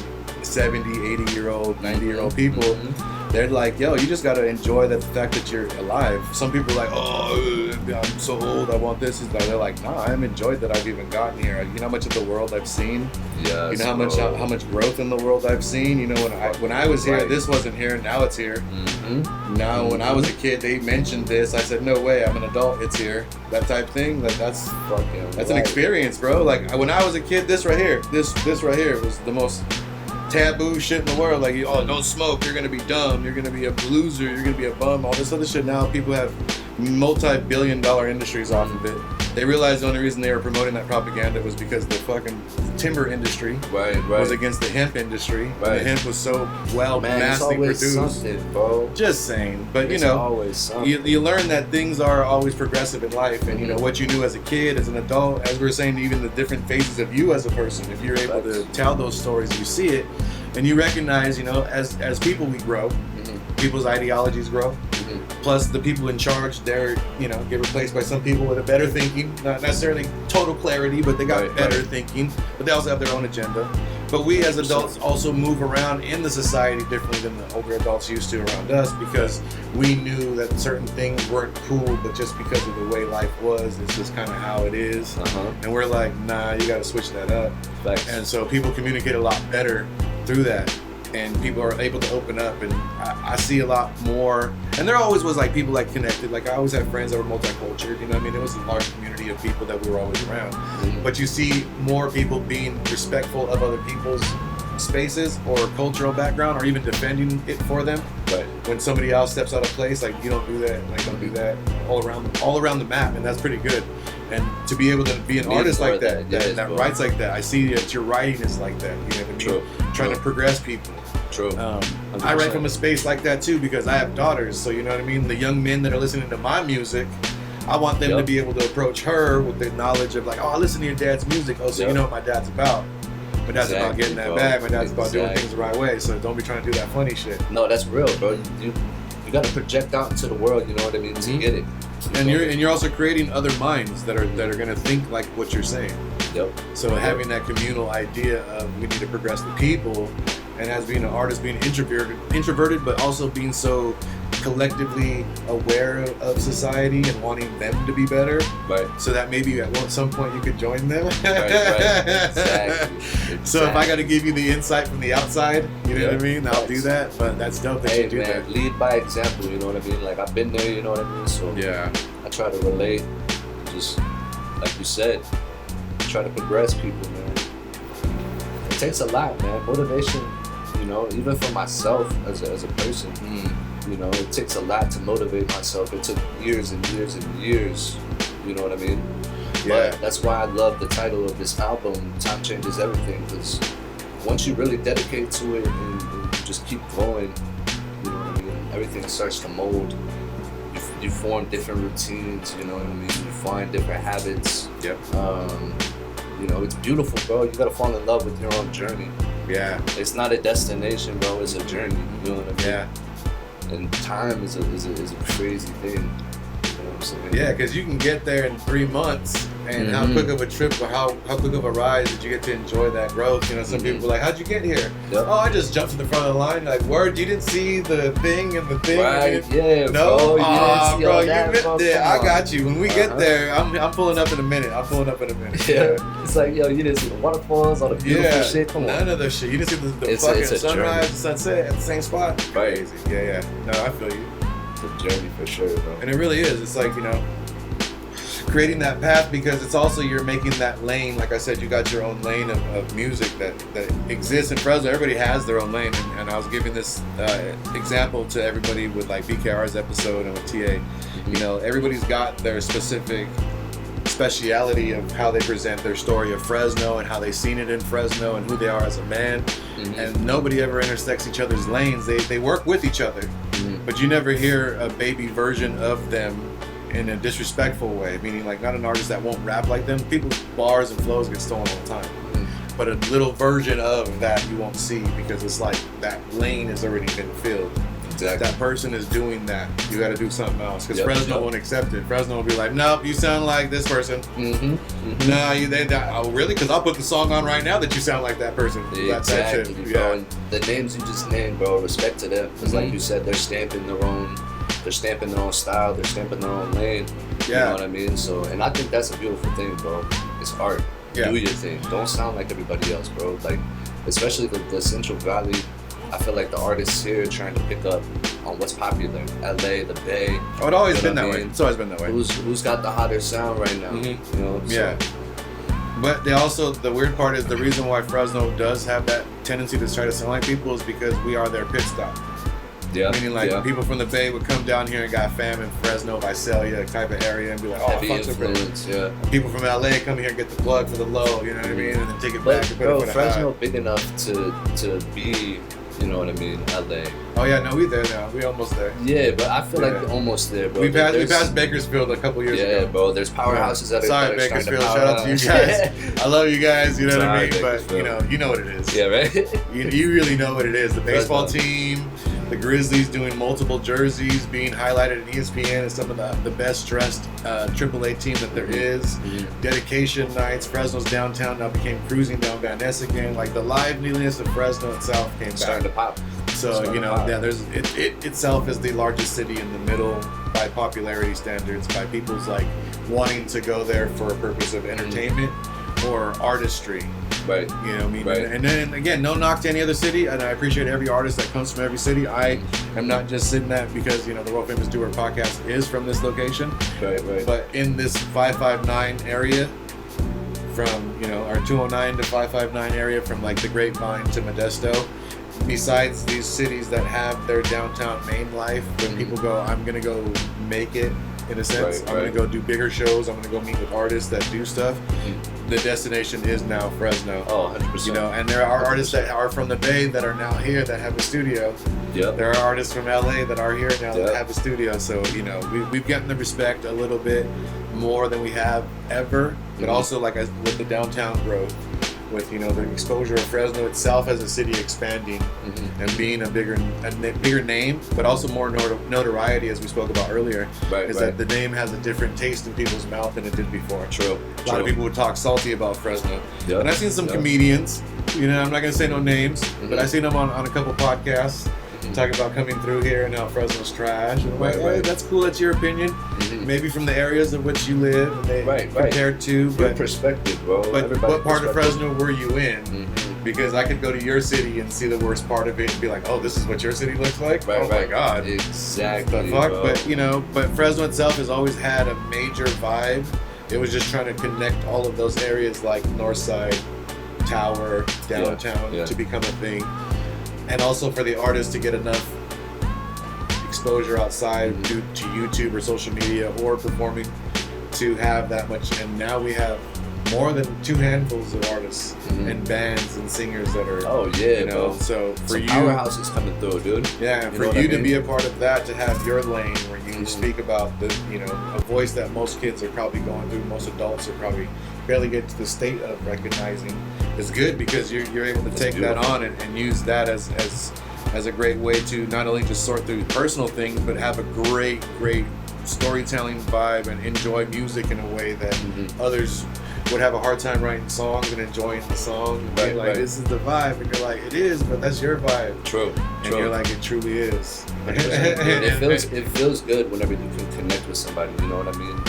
70, 80-year-old, 90-year-old people. Mm-hmm. They're like, yo, you just gotta enjoy the fact that you're alive. Some people are like, oh, I'm so old, I want this. They're like, nah, I'm enjoyed that I've even gotten here. You know how much of the world I've seen? Yes, You know bro. how much growth in the world I've seen? You know, when I was here, Right. this wasn't here, now it's here. Mm-hmm. Now, when I was a kid, they mentioned this. I said, no way, I'm an adult, it's here. That type thing, that's Fucking an right. experience, bro. Like, when I was a kid, this right here was the most taboo shit in the world. Like, oh, don't smoke, you're gonna be dumb, you're gonna be a loser, you're gonna be a bum, all this other shit. Now people have multi-billion-dollar industries off of it. They realized the only reason they were promoting that propaganda was because the fucking timber industry Right. was against the hemp industry. And Right. the hemp was so Man, it's massively always produced. something, bro. Just saying. But It's you know, always something. you learn that things are always progressive in life, and you know what you knew as a kid, as an adult, as we were saying, even the different phases of you as a person. If you're able to tell those stories, you see it, and you recognize, you know, as people we grow, people's ideologies grow. Plus, the people in charge, they're, you know, get replaced by some people with a better thinking, not necessarily total clarity, but they got better thinking. But they also have their own agenda. But we as adults also move around in the society differently than the older adults used to around us, because we knew that certain things weren't cool, but just because of the way life was, it's just kind of how it is. And we're like, nah, you got to switch that up. Facts. And so people communicate a lot better through that. And people are able to open up, and I see a lot more. And there always was like people like connected. Like I always had friends that were multicultural. You know what I mean? It was a large community of people that we were always around. But you see more people being respectful of other people's spaces or cultural background, or even defending it for them. Right. When somebody else steps out of place, like you don't do that, like don't do that, all around the map, and that's pretty good. And to be able to be an artist like that, that writes like that, I see that your writing is like that. You know what I mean? True. Trying to progress people. True. I write from a space like that too, because I have daughters. So you know what I mean. The young men that are listening to my music, I want them to be able to approach her with the knowledge of like, oh, I listen to your dad's music. Oh, so you know what my dad's about. My dad's about getting that bag. My dad's about doing things the right way. So don't be trying to do that funny shit. No, that's real, bro. You got to project out into the world. You know what I mean? To get it. And you're also creating other minds that are gonna think like what you're saying. Yep. So having that communal idea of we need to progress the people, and as being an artist, being introverted, but also being so collectively aware of society and wanting them to be better. Right. So that maybe at some point you could join them. Right. Exactly. So if I got to give you the insight from the outside, you know what I mean? I'll do that. But that's dope that you do that. Lead by example. You know what I mean? Like I've been there. You know what I mean? So yeah, I try to relate. Just like you said, try to progress people, man. It takes a lot, man. Motivation. You know, even for myself as a person. You know, it takes a lot to motivate myself. It took years and years and years. You know what I mean? Yeah. But that's why I love the title of this album, Time Changes Everything, because once you really dedicate to it and you just keep going, you know what I mean? Everything starts to mold. You form different routines, you know what I mean? You find different habits. Yep. You know, it's beautiful, bro. You gotta fall in love with your own journey. Yeah. It's not a destination, bro. It's a journey. You know what I mean? Yeah. And time is a crazy thing. You know what I'm saying? Yeah, because you can get there in 3 months, and how quick of a trip or how quick of a ride did you get to enjoy that growth? You know, some people are like, how'd you get here? Yep. Oh, I just jumped to the front of the line. Like, word, you didn't see the thing and the thing. Right, yeah, no, bro. You didn't see bro, all you that, get bro. there. Come I on. got you. When we get there, I'm pulling up in a minute. Yeah. It's like, yo, you didn't see the waterfalls, all the beautiful shit. Come on. None of the shit. You didn't see the It's fucking a sunrise, journey. the sunset at the same spot. Right. Crazy. Yeah. No, I feel you. It's a journey for sure, bro. And it really is. It's like, you know, creating that path, because it's also you're making that lane. Like I said, you got your own lane of music that exists in Fresno. Everybody has their own lane, and I was giving this example to everybody with like BKR's episode and with TA. You know, everybody's got their specific speciality of how they present their story of Fresno and how they seen it in Fresno and who they are as a man. And nobody ever intersects each other's lanes. They work with each other, but you never hear a baby version of them in a disrespectful way, meaning like not an artist that won't rap like them. People's bars and flows get stolen all the time. but a little version of that you won't see because it's like that lane has already been filled. Exactly. That person is doing that. You got to do something else because Fresno won't accept it. Fresno will be like, nope, you sound like this person. No, oh really? Because I'll put the song on right now that you sound like that person. Exactly, bro. Yeah. And the names you just named, bro, respect to them. Because like you said, they're stamping their own style, they're stamping their own lane. You know what I mean? So, and I think that's a beautiful thing, bro. It's art. Do your thing. Don't sound like everybody else, bro. Like, especially the Central Valley. I feel like the artists here are trying to pick up on what's popular. LA, the Bay. Oh, it's always been that way. It's always been that way. Who's got the hottest sound right now? You know? Yeah. But they also, the weird part is the reason why Fresno does have that tendency to try to sound like people is because we are their pit stop. Yeah. Meaning like people from the Bay would come down here and got fam in Fresno, Visalia type of area and be like, oh, heavy fuck influence, the people from LA come here and get the plug for the low, you know what I mean? And then take it back and put it for the Fresno high. big enough to be, you know what I mean, LA. Oh yeah, no, we there now. We almost there. Yeah, but I feel like we're almost there, bro. We passed Bakersfield a couple years ago. Yeah, bro. There's powerhouses that are Sorry, that are Bakersfield. starting to Shout out to you guys. I love you guys. You know what I mean? But you know what it is. Yeah, right. you really know what it is. The baseball team, the Grizzlies doing multiple jerseys, being highlighted at ESPN as some of the best dressed AAA team that there is. Dedication nights. Fresno's downtown now became cruising down Van Ness again. Like the liveliness of Fresno itself came back. Starting to pop. So, you know, there's it itself is the largest city in the middle by popularity standards, by people's like wanting to go there for a purpose of entertainment or artistry. Right. You know what I mean? Right. And then again, no knock to any other city, and I appreciate every artist that comes from every city. I am not just sitting that because, you know, the World Famous Do It podcast is from this location. Right. But in this 559 area, from, you know, our 209 to 559 area, from like the Grapevine to Modesto, besides these cities that have their downtown main life, when people go, I'm gonna go make it in a sense. I'm gonna go do bigger shows. I'm gonna go meet with artists that do stuff. The destination is now Fresno. Oh, 100%. You know, and there are artists that are from the Bay that are now here that have a studio. Yep. There are artists from LA that are here now that have a studio. So, you know, we've gotten the respect a little bit more than we have ever. But also, like with the downtown growth, with, you know, the exposure of Fresno itself as a city expanding and being a bigger name, but also more notoriety, as we spoke about earlier, is that the name has a different taste in people's mouth than it did before. True. A lot of people would talk salty about Fresno. Yep. And I've seen some comedians, you know, I'm not going to say no names, but I've seen them on a couple podcasts talking about coming through here and how Fresno's trash. And I'm like, hey, that's cool, that's your opinion. Maybe from the areas in which you live, and they compared to, but perspective, bro. But what part of Fresno were you in? Because I could go to your city and see the worst part of it and be like, oh, this is what your city looks like? My God. Exactly. The fuck? Bro. But, you know, Fresno itself has always had a major vibe. It was just trying to connect all of those areas like Northside, Tower, downtown to become a thing. And also for the artists to get enough exposure outside due to YouTube or social media or performing to have that much. And now we have more than 2 handfuls of artists and bands and singers that are, you know, bro. So for some you, powerhouses coming through, dude. Yeah, and for you to be a part of that, to have your lane where you speak about the, you know, a voice that most kids are probably going through, most adults are probably barely get to the state of recognizing, is good because you're able to take that on and use that as a great way to not only just sort through personal things, but have a great storytelling vibe and enjoy music in a way that others would have a hard time writing songs and enjoying the song and being like, this is the vibe, and you're like, it is, but that's your vibe. True. And you're like, it truly is. It feels good whenever you can connect with somebody, you know what I mean?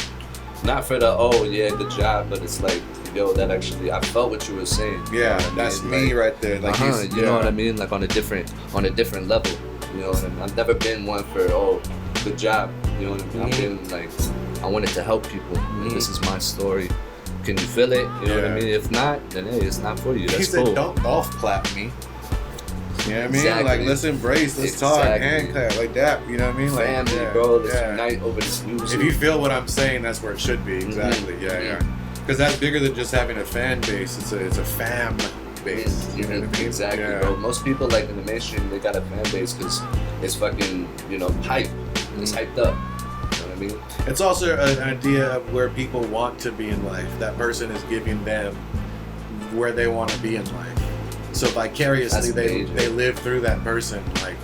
Not for the, oh yeah, good job, but it's like, yo, that actually, I felt what you were saying. Yeah, you know that's me right there. Like you know what I mean? Like on a different level. You know what I mean? I've never been one for, oh, good job. You know what I mean? I've been like, I wanted to help people. And this is my story. Can you feel it? You know what I mean? If not, then hey, it's not for you. That's cool. He said, don't golf clap me. You know what I mean? Exactly. Like, let's embrace, let's talk, hand clap, like that. You know what I mean? Like, family, bro. Let's unite over this music. If you feel what I'm saying, that's where it should be. Exactly. Yeah. Because that's bigger than just having a fan base. It's a fam base. You know what I mean? Exactly, bro. Most people, like in the mainstream, they got a fan base because it's fucking, you know, hype. It's hyped up. You know what I mean? It's also an idea of where people want to be in life. That person is giving them where they want to be in life. So vicariously, they live through that person. Like,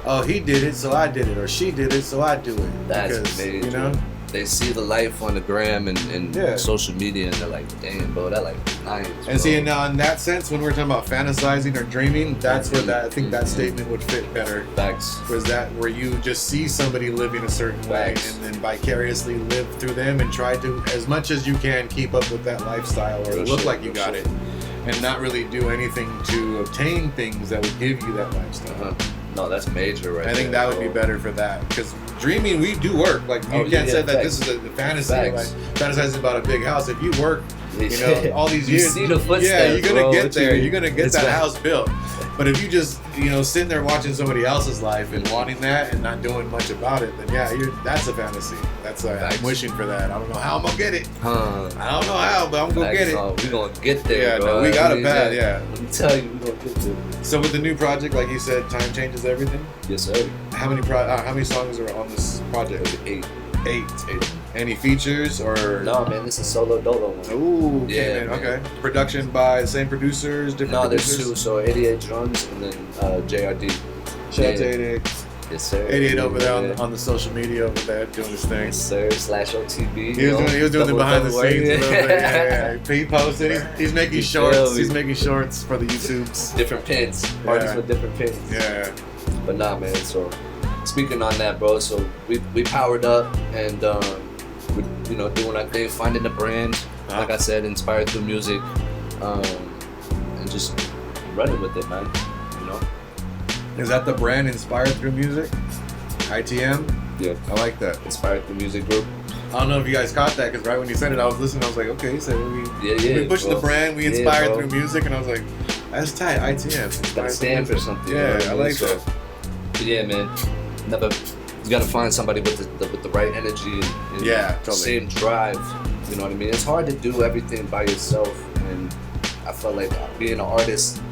oh, he did it, so I did it, or she did it, so I do it. That's because, major. you know, they see the life on the gram and social media, and they're like, damn, bro, that like nice. And bro. see, now in that sense, when we're talking about fantasizing or dreaming, that's where I think that statement would fit better. Facts. Was that where you just see somebody living a certain way and then vicariously live through them and try to, as much as you can, keep up with that lifestyle or look like you got it, and not really do anything to obtain things that would give you that lifestyle. No, that's major, right? I think that would be better for that, because dreaming, we do work. Like, you can't say that this is a fantasy, like fantasizing about a big house. If you work, you know, all these years, see the footsteps, you're gonna get there. You You're gonna get that house built. But if you just, you know, sitting there watching somebody else's life and wanting that and not doing much about it, then that's a fantasy. That's I'm wishing for that. I don't know how I'm gonna get it. I don't know how, but I'm gonna get it. We're gonna get there. Yeah, bro. no, we got a path. Yeah. Let me tell you, we're gonna get there. So with the new project, like you said, time changes everything. Yes, sir. How many songs are on this project? 8. Any features or? No, man, this is solo dolo one. Ooh, okay, man. Okay. Production by the same producers, different producers? There's 2. So 88 drums and then JRD. Shout out to 88. Yes, sir. 88 over there on the social media over there doing his thing. Yes, sir. /OTB. He was doing the behind the scenes a little bit. Yeah. He posted. He's making shorts. He's making shorts for the YouTubes. Different pins. Artists with different pins. Yeah. But nah, man. So speaking on that, bro. So we powered up and we're doing our thing, finding the brand. Like I said, inspired through music, and just running with it, man. You know. Is that the brand, inspired through music? ITM? Yeah. I like that. Inspired through music group. I don't know if you guys caught that, because right when you said it, I was listening. I was like, okay, so we pushing the brand, we inspired through music, and I was like, that's tight. ITM. Gotta stand for something. Yeah, I like that. But yeah, man. You gotta find somebody with the right energy and totally. Same drive. You know what I mean? It's hard to do everything by yourself, and I felt like being an artist,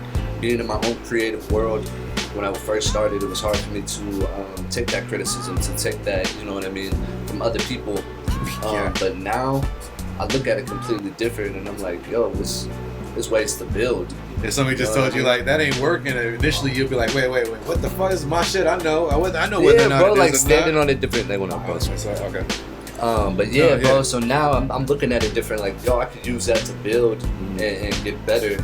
being in my own creative world. When I first started, it was hard for me to take that criticism, to take that, you know what I mean, from other people. But now, I look at it completely different, and I'm like, yo, there's ways to build. If somebody just told you like that ain't working, and initially you'll be like, wait, what the fuck is my shit? I know whether or not bro, it like is standing on it different. They won't post. Okay. But yeah, bro. So now I'm looking at it different. Like, yo, I could use that to build and get better.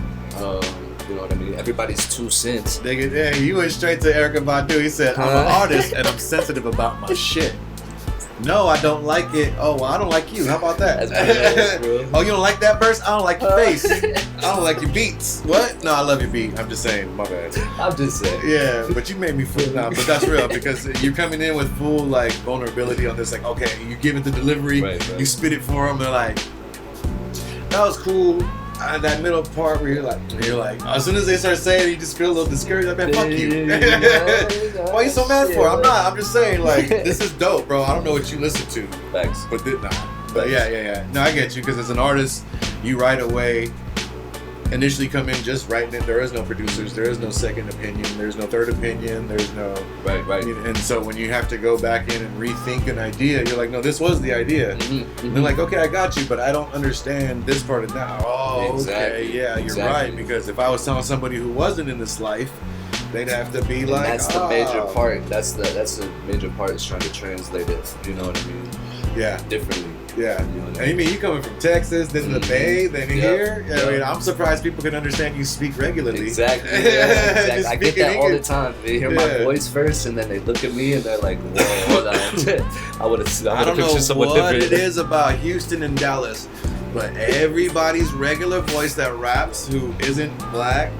You know what I mean? Everybody's 2 cents. You went straight to Erykah Badu. He said, I'm an artist and I'm sensitive about my shit. No, I don't like it. Oh, well, I don't like you. How about that? Oh, you don't like that verse? I don't like your face. I don't like your beats. What? No, I love your beat. I'm just saying. My bad. I'm just saying. Yeah, but you made me feel now. But that's real, because you're coming in with full like vulnerability on this. Like, okay, you give it the delivery. Right. You spit it for them. They're like, that was cool. That middle part where you're like, as soon as they start saying it, you just feel a little discouraged. Like, man, fuck you. Why are you so mad for it? I'm not. I'm just saying, like, this is dope, bro. I don't know what you listen to. Thanks. But yeah. No, I get you, because as an artist, you right away initially come in just writing it. There is no producers. There is no second opinion. There's no third opinion. There's no... Right. And so when you have to go back in and rethink an idea, you're like, no, this was the idea. And they're like, okay, I got you, but I don't understand this part of now. Oh, exactly. Okay, yeah, you're right. Because if I was telling somebody who wasn't in this life, they'd have to be like, that's the major part. That's the major part, is trying to translate it. You know what I mean? Yeah. Differently. Yeah. You know what I mean? And you mean you coming from Texas, then the Bay, then here? I mean, I'm surprised people can understand you speak regularly. Exactly. Exactly. I get that all the time. They hear my voice first, and then they look at me, and they're like, whoa, hold on. I don't know what it is about Houston and Dallas, but everybody's regular voice that raps who isn't black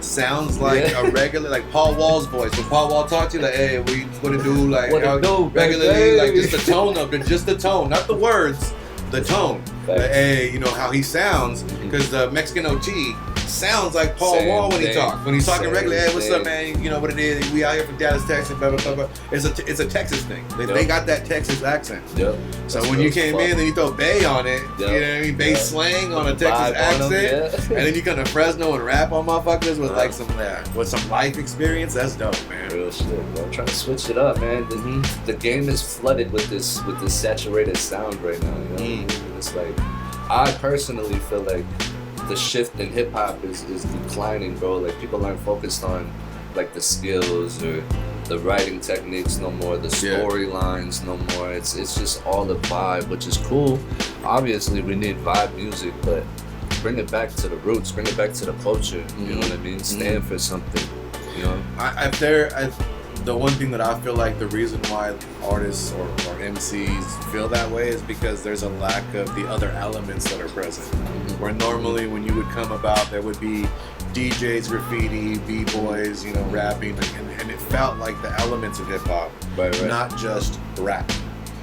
sounds like a regular, like Paul Wall's voice. When Paul Wall talks to you, like, hey, what it do, like, regularly, like just the tone of it, just the tone, not the words, the tone. Like, hey, you know how he sounds, because the Mexican OT sounds like Paul Wall when he talks. When he's talking regularly, hey, what's up, man? You know what it is? We out here from Dallas, Texas, blah, blah, blah, blah. It's a Texas thing. They got that Texas accent. Yep. So when you came in, then you throw Bay on it, you know what I mean? Bay slang on a Texas accent, and then you come to Fresno and rap on motherfuckers with like some life experience. That's dope, man. Real shit, bro. I'm trying to switch it up, man. The game is flooded with this saturated sound right now. You know, it's like, I personally feel like the shift in hip hop is declining, bro. Like people aren't focused on like the skills or the writing techniques no more, the storylines no more. It's just all the vibe, which is cool. Obviously, we need vibe music, but bring it back to the roots, bring it back to the culture. You know what I mean? Stand for something. You know. The one thing that I feel like the reason why artists or MCs feel that way is because there's a lack of the other elements that are present. Where normally when you would come about, there would be DJs, graffiti, b-boys, you know, rapping, and it felt like the elements of hip hop, not just rap.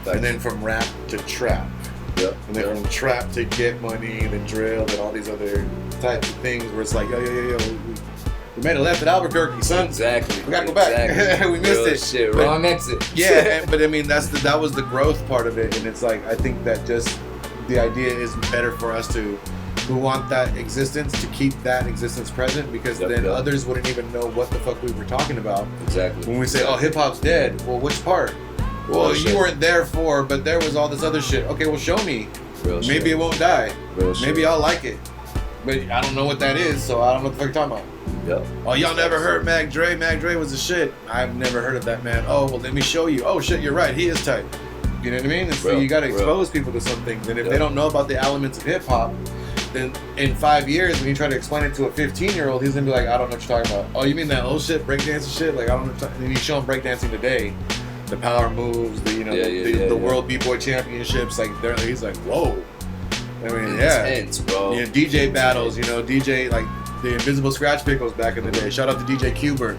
And then from rap to trap. And then from trap to get money, and then drill, and all these other types of things where it's like, yo, we made a left at Albuquerque, son. Exactly. We gotta go back. We missed it. Shit, wrong exit. Yeah, but I mean that was the growth part of it, and it's like I think that just the idea is better for us who want that existence to keep that existence present, because then others wouldn't even know what the fuck we were talking about. Exactly. When we say, oh, hip hop's dead, well, which part? Well, you weren't there for, but there was all this other shit. Okay, well, show me. Maybe it won't die. Maybe I'll like it. But I don't know what that is, so I don't know what the fuck you're talking about. Oh, y'all never heard Mag Dre? Mag Dre was the shit. I've never heard of that man. Oh, well, let me show you. Oh, shit, you're right. He is tight. You know what I mean? And so you got to expose people to some things. And if they don't know about the elements of hip hop, then in 5 years, when you try to explain it to a 15-year-old, he's going to be like, I don't know what you're talking about. Oh, you mean that old shit, breakdancing shit? Like, I don't know what you're talking. And you show him breakdancing today. The power moves, the world b-boy championships, like he's like, whoa. I mean, intense, bro. You know, DJ battles, DJ like the Invisible Scratch Pickles back in the day. Shout out to DJ Cuber.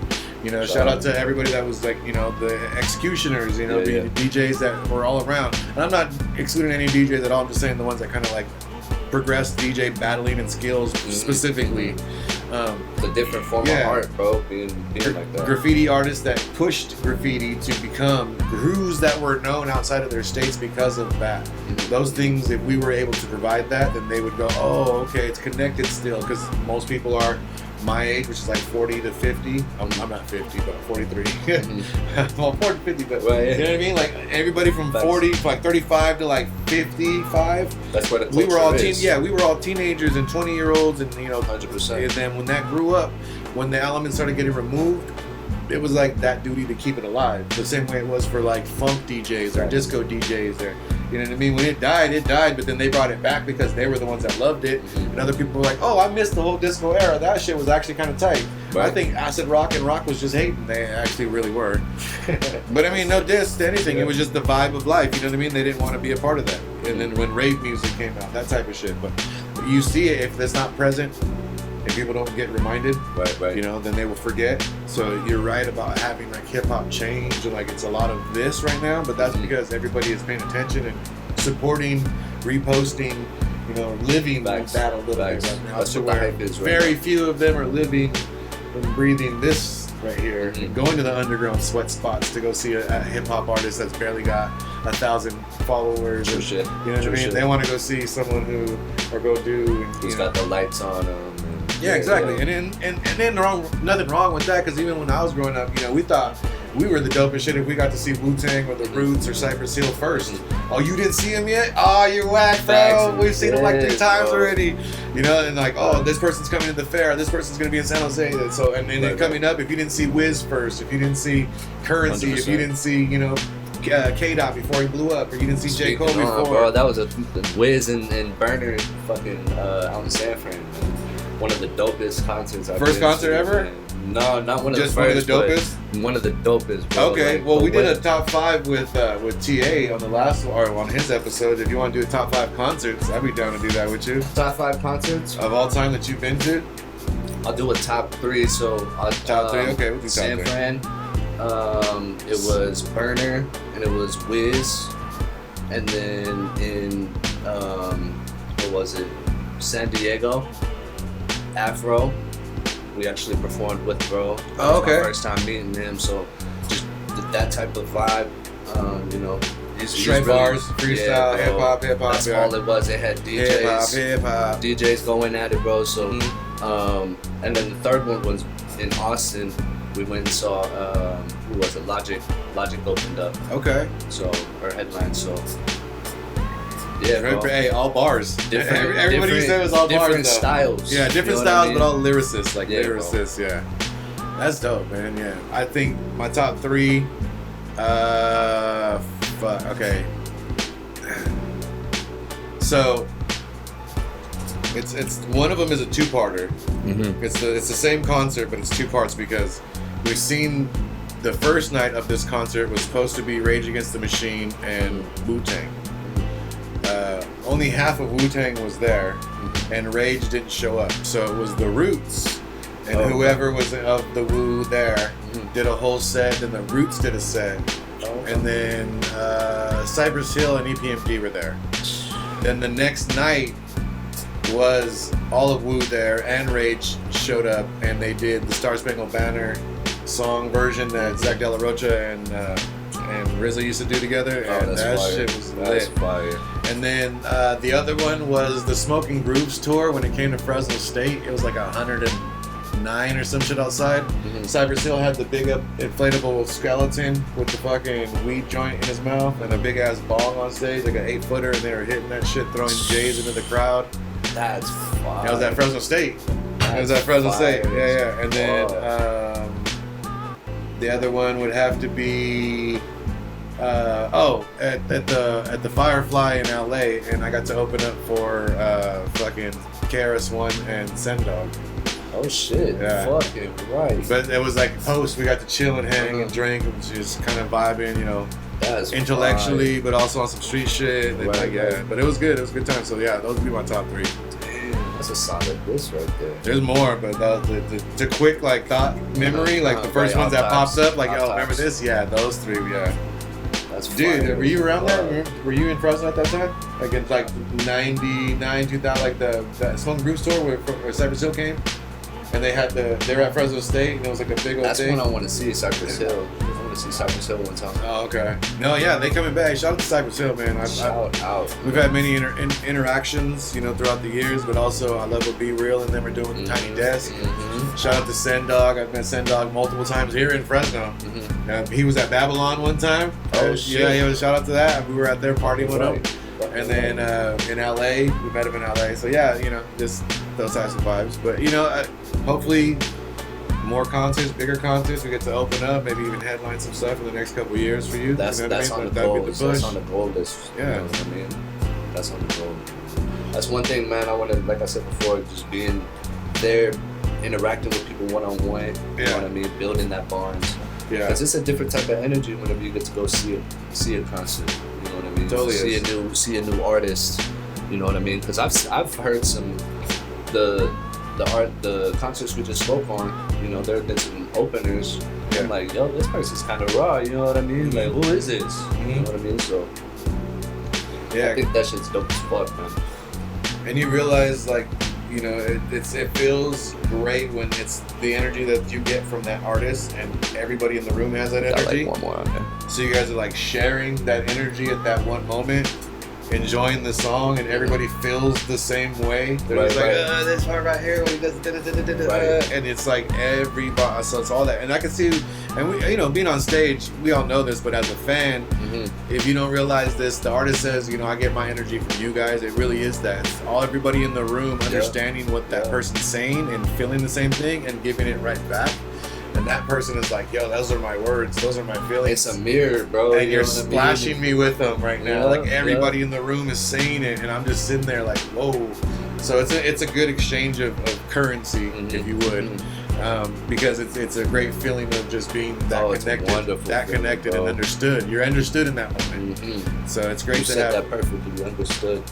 Shout out to everybody that was like, the Executioners, the DJs that were all around. And I'm not excluding any DJs at all. I'm just saying the ones that kind of like progressed DJ battling and skills specifically. It's a different form of art, bro, being like that. Graffiti artists that pushed graffiti to become crews that were known outside of their states because of that. Those things, if we were able to provide that, then they would go, oh, okay, it's connected still, because most people are my age, which is like 40 to 50. I'm not 50, but 43. Well, 40 to 50, but you know what I mean? Like everybody from 40 to like 35 to like 55. That's what we were all we were all teenagers and 20-year-olds, and 100%. And then when that grew up, when the elements started getting removed, it was like that duty to keep it alive. The same way it was for like funk DJs or disco DJs or. You know what I mean? When it died, but then they brought it back because they were the ones that loved it. And other people were like, oh, I missed the whole disco era. That shit was actually kind of tight. Right. I think acid rock and rock was just hating. They actually really were. But I mean, no diss to anything. It was just the vibe of life. You know what I mean? They didn't want to be a part of that. And then when rave music came out, that type of shit. But you see it, if it's not present, if people don't get reminded, then they will forget. So you're right about having like hip hop change, and like it's a lot of this right now, but that's because everybody is paying attention and supporting, reposting, living like that a little bit right now. That's what the hype is right very now. few of them are living and breathing this right here, and going to the underground sweat spots to go see a hip hop artist that's barely got 1,000 followers. True and, shit. You know what I mean? They want to go see someone or go do. Who's got the lights on them. Yeah, exactly. And then nothing wrong with that, because even when I was growing up, we thought we were the dopest shit if we got to see Wu-Tang or the Roots or Cypress Hill first. Oh, you didn't see him yet? Oh, you're whack, bro. We've seen him like 3 times already. And like, oh, this person's coming to the fair. This person's gonna be in San Jose. And then coming up, if you didn't see Wiz first, if you didn't see Currency, 100%. If you didn't see, K-Dot before he blew up, or you didn't see J. Cole before. Bro, that was a Wiz and Burner fucking out in San Fran. One of the dopest concerts I've First concert ever? Man. No, not one of just the first. Just one of the dopest? One of the dopest, bro. Okay, like, well, we did a top 5 with TA on the last, or on his episode. If you want to do a top 5 concerts, I'd be down to do that with you. Top 5 concerts? Of all time that you've been to? I'll do a top 3, so top 3, okay, we'll do top San 3. Fran, it was Burner, and it was Wiz, and then in, what was it, San Diego, Afro. We actually performed with Bro. Oh, okay. My first time meeting him, so just that type of vibe, straight bars, freestyle, hip hop. That's all it was. It had DJs, hip hop, DJs going at it, bro. So, and then the third one was in Austin. We went and saw who was it? Logic opened up. Okay. So, or headline. So, yeah, Yeah, bro. Hey, all bars. Different, Everybody you said was all bars. different Though. styles. Yeah, different you know styles, what I mean? but all lyricists, like Yeah, lyricists. Yeah, that's dope, man. Yeah, I think my top three. Fuck. Okay. So it's one of them is a two-parter. Mm-hmm. It's the same concert, but it's two parts because we've seen the first night of this concert was supposed to be Rage Against the Machine and Wu-Tang. Only half of Wu-Tang was there, and Rage didn't show up. So it was the Roots, and whoever was of the Wu there did a whole set, and the Roots did a set, and then Cypress Hill and EPMD were there. Then the next night was all of Wu there, and Rage showed up, and they did the Star Spangled Banner song version that Zach De La Rocha and RZA used to do together, and that fire. shit was That's lit. fire. And then the other one was the Smoking Grooves tour when it came to Fresno State. It was like 109 or some shit outside. Cypress Hill had the big up inflatable skeleton with the fucking weed joint in his mouth and a big ass bong on stage, like an 8-footer, and they were hitting that shit, throwing J's into the crowd. That's fire. That was at Fresno State. It was at Fresno State. Yeah. And then the other one would have to be at the Firefly in LA, and I got to open up for fucking KRS-One and Sendog. Oh shit! Yeah. Fucking right. But it was like post, we got to chill and hang and drink and just kind of vibing, you know, That's intellectually, but also on some street shit. And Right, like, yeah, right. but it was good. It was a good time. So yeah, those would be my top three. Damn, that's a solid list right there. There's more, but the quick like thought memory, like the first right, ones that top pops up, like, top yo, remember tops. this? Yeah, those three, yeah. That's Dude, fire. were you around there? Were you in Fresno at that time? Like in like 99, 2000, like the Smoking Grooves tour where Cypress Hill came? And they were at Fresno State, and it was like a big old That's thing. when I want to see Cypress Hill. I want to see Cypress Hill one time. Oh, okay. No, yeah, they coming back. Shout out to Cypress Hill, man. Shout out. We've had many interactions, you know, throughout the years, but also I love what Be Real and them are doing with the Tiny Desk. Shout out to Sendog. I've met Sendog multiple times here in Fresno. He was at Babylon one time. Oh, shit. Yeah, shout out to that. We were out there partying with him. Right. And then in LA, we met him in LA. So yeah, you know, just those types of vibes. But you know, hopefully more concerts, bigger concerts. We get to open up, maybe even headline some stuff in the next couple of years for you. That's you know on the That'd be goals. the push. That's on the goal list. Yeah. You know what I mean? That's on the goal. That's one thing, man. I want to, like I said before, just being there, interacting with people one-on-one. You Yeah. know what I mean? Building that bond. Yeah. Because it's a different type of energy whenever you get to go see a concert. You know what I mean? Totally see a new artist. You know what I mean? Because I've heard some the concerts we just spoke on. You know, there have been some openers. Yeah. I'm like, yo, this person's kind of raw. You know what I mean? Like, who is this? You know what I mean? So Yeah. I think that shit's dope as fuck, man. And you realize, like, you know, it feels great when it's the energy that you get from that artist, and everybody in the room has that Got energy. like one more on there. So you guys are like sharing that energy at that one moment, enjoying the song, and everybody feels the same way. They're just Right, like, right. this part right here, when he does da-da-da-da-da-da," Right. and it's like everybody. So it's all that, and I can see, and we, you know, being on stage, we all know this, but as a fan, if you don't realize this, the artist says, you know, I get my energy from you guys. It really is that. It's all everybody in the room understanding what that person's saying and feeling the same thing and giving it right back. And that person is like, yo, those are my words. Those are my feelings. It's a mirror, bro. And you you're know what I mean? splashing me with them right now. Yeah, Like everybody in the room is saying it, and I'm just sitting there like, whoa. So it's a good exchange of currency, if you would, because it's a great feeling of just being that Oh, it's connected, wonderful that feeling, connected bro. and understood. You're understood in that moment. So it's great You to said have. that perfectly. Understood.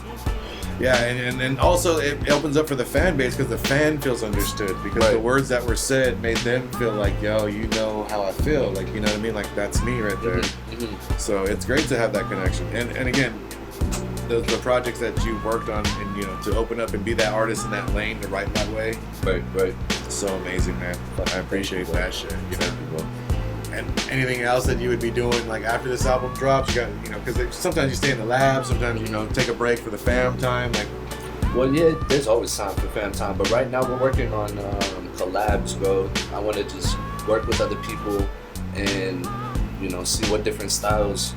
Yeah, and also it opens up for the fan base because the fan feels understood because the Right. words that were said made them feel like, yo, you know how I feel. Like, you know what I mean? Like, that's me right there. So it's great to have that connection. And again, the projects that you worked on and, you know, to open up and be that artist in that lane, to write that way, Right. so amazing, man. I appreciate that shit, you know. And anything else that you would be doing, like, after this album drops, you got, you know, because sometimes you stay in the lab, sometimes, you know, take a break for the fam time, like. Well, yeah, there's always time for fan time, but right now we're working on collabs, bro. I want to just work with other people and, you know, see what different styles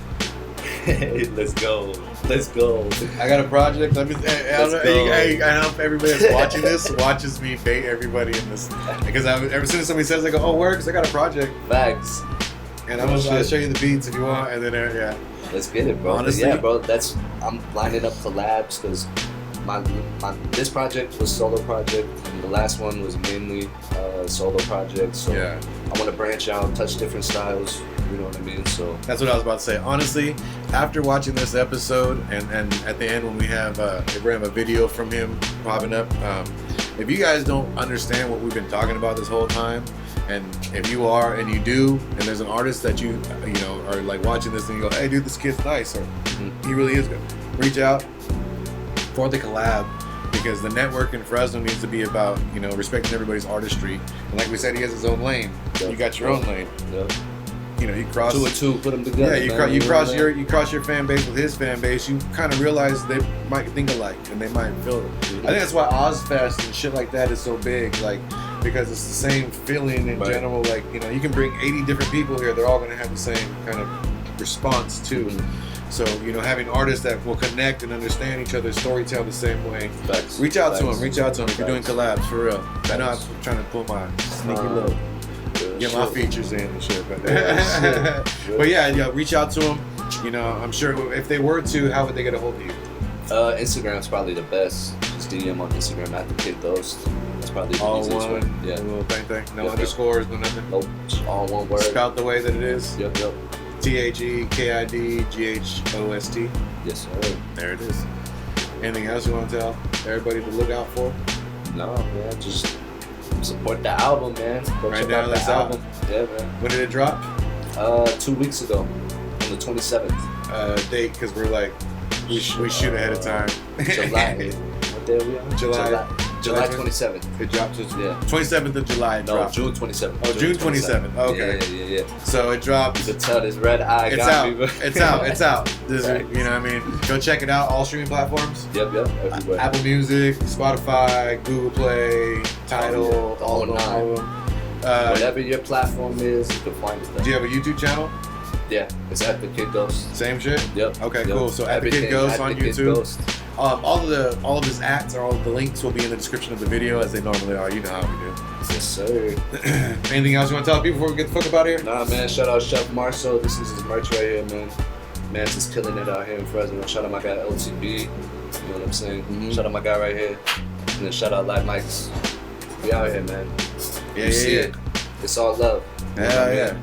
Hey, let's go. Let's go. I got a project. I hope everybody that's watching this watches me bait everybody in this. Because ever since somebody says, I go, oh, word, because I got a project. Facts. And I'm going to show you the beats if you want. And then, yeah. Let's get it, bro. Honestly, yeah, bro. I'm lining up collabs because this project was solo project, and the last one was mainly solo project. So yeah. I want to branch out, touch different styles. You know what I mean? So that's what I was about to say. Honestly, after watching this episode, and at the end when we have a video from him popping up, if you guys don't understand what we've been talking about this whole time, and if you are and you do, and there's an artist that you know are like watching this and you go, hey dude, this kid's nice, or he really is good, reach out for the collab, because the network in Fresno needs to be about respecting everybody's artistry. And like we said, he has his own lane. Yep. You got your own lane. Yep. You cross 2 and 2, put them together. Yeah, you cross your fan base with his fan base. You kind of realize they might think alike and they might feel it. I think that's why Ozfest and shit like that is so big, like because it's the same feeling in general. Like you can bring 80 different people here, they're all gonna have the same kind of response too. So having artists that will connect and understand each other's story, tell the same way. Facts. Reach out to them if you're doing collabs for real. I know I'm trying to pull my sneaky little. Get my features in and shit, but but yeah, reach out to them. I'm sure if they were to, how would they get a hold of you? Instagram's probably the best. Just DM on Instagram at the Kid Ghost. That's probably the easiest way. Yeah. Little thing. No underscores, no nothing. Nope. All one word. Spelled the way that it is. Yep. THEKIDGHOST. Yes, sir. There it is. Anything else you want to tell everybody to look out for? No, man. Just support the album, man. Right now, that's out. Yeah, man. When did it drop? 2 weeks ago, on the 27th. Date, because we're like, we shoot ahead of time. July. What day are we on? July 27th. It dropped 27th of July. No, June 27th. Oh, June 27th. Okay. Yeah. So it dropped. You can tell this red eye it's got out. me. It's out. This is, you know what I mean? Go check it out. All streaming platforms. Yep. Everywhere. Apple Music, Spotify, Google Play, Tidal, all of them. Whatever your platform is, you can find it there. Do you have a YouTube channel? Yeah, it's at the Kid Ghost. Same shit? Yep. Okay, cool. So at the Kid Ghost on YouTube. All of his acts, all of the links will be in the description of the video, as they normally are. You know how we do. Yes, sir. Anything else you want to tell people before we get the fuck up out of here? Nah, man. Shout out Chef Marcel. This is his merch right here, man. Man's just killing it out here in Fresno. Shout out my guy OTB. You know what I'm saying? Shout out my guy right here. And then shout out Live Mics. We out here, man. Yeah. It. It's all love. Yeah.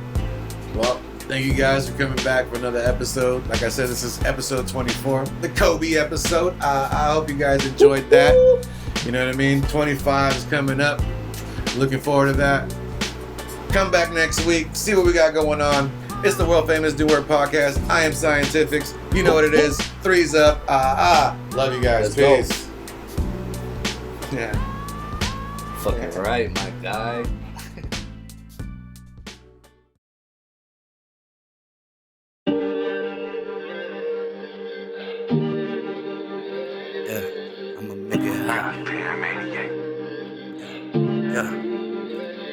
Well, thank you guys for coming back for another episode. Like I said, this is episode 24, the Kobe episode. I hope you guys enjoyed that. You know what I mean? 25 is coming up. Looking forward to that. Come back next week. See what we got going on. It's the world famous Do Work podcast. I am Scientifixxx. You know what it is. 3's up. Love you guys. Let's Peace. Go. Yeah. Fucking right, my guy.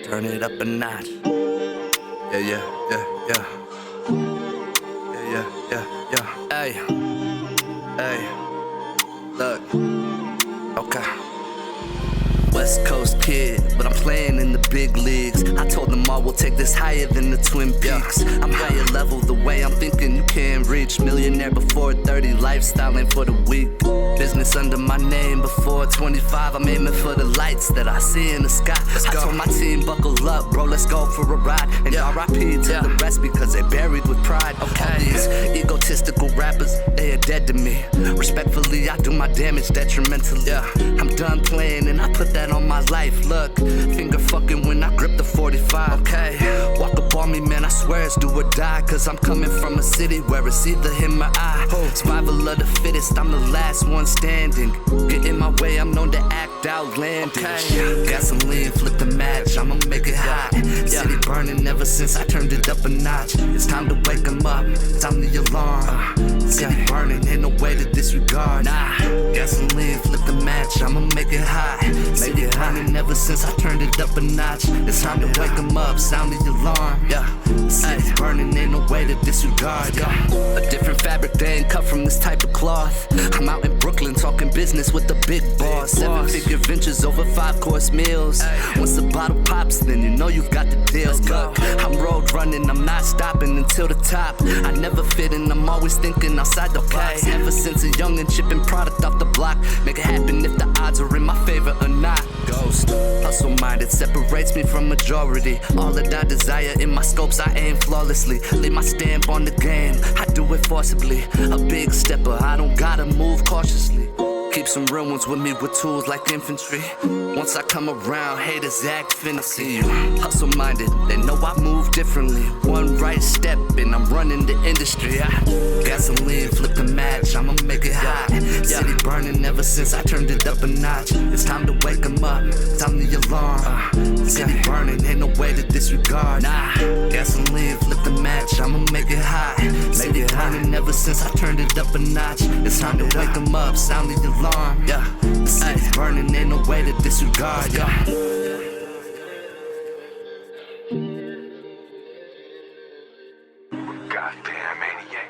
Turn it up a notch. Yeah. Hey. Look. Okay. West Coast kid, but I'm playing in the big leagues. I told them all we'll take this higher than the Twin Peaks. I'm higher level the way I'm thinking you can't reach. Millionaire before 30, lifestyle ain't for the weak. Business under my name before 25. I'm aiming for the lights that I see in the sky. I told my team buckle up, bro, let's go for a ride. And R.I.P. to the rest because they buried with pride. Okay. All these egotistical rappers, they are dead to me. Respectfully, I do my damage detrimentally. I'm done playing and I put that on my life. Look, finger fucking when I grip the 45. Okay, walk up on me, man, I swear it's do or die. Cause I'm coming from a city where it's either him or I. Survival of the fittest, I'm the last one standing. Get in my way, I'm known to act outlandish. Gasoline, flip the match, I'ma make it hot. City burning ever since I turned it up a notch. It's time to wake 'em up, time the alarm. City burning, ain't no way to disregard. Nah, gasoline, flip the match, I'ma make it hot. Make it hot. burning ever since I turned it up a notch. It's time to wake 'em up, sound the alarm. Yeah, the city's burning, ain't no way to disregard. Yeah, a different fabric, they ain't cut from this type of cloth. I'm out in Brooklyn talking business with the big boss. 7-figure ventures over 5-course meals. Once the bottle pops, then you know you got the deal. Look, I'm road running, I'm not stopping until the top. I never fit in, I'm always thinking outside the box. Ever since a youngin' shipping product off the block. Make it happen if the odds are in my favor or not. Ghost, hustle minded, separates me from majority. All that I desire in my scopes, I aim flawlessly. Leave my stamp on the game, I do it forcibly. A big stepper, I don't gotta move cautiously. Keep some real ones with me with tools like infantry. Once I come around, haters act finicky. Hustle minded, they know I move differently. One right step and I'm running the industry. Gasoline, flip the match, I'ma make it hot. City burning ever since I turned it up a notch. It's time to wake 'em up, time the alarm. City burning, ain't no way to disregard. Nah, gasoline, flip the match, I'ma make it hot. City burning ever since I turned it up a notch. It's time to wake 'em up, sound the alarm. Yeah, the city's burning, ain't no way to disregard. Yeah. Goddamn maniac.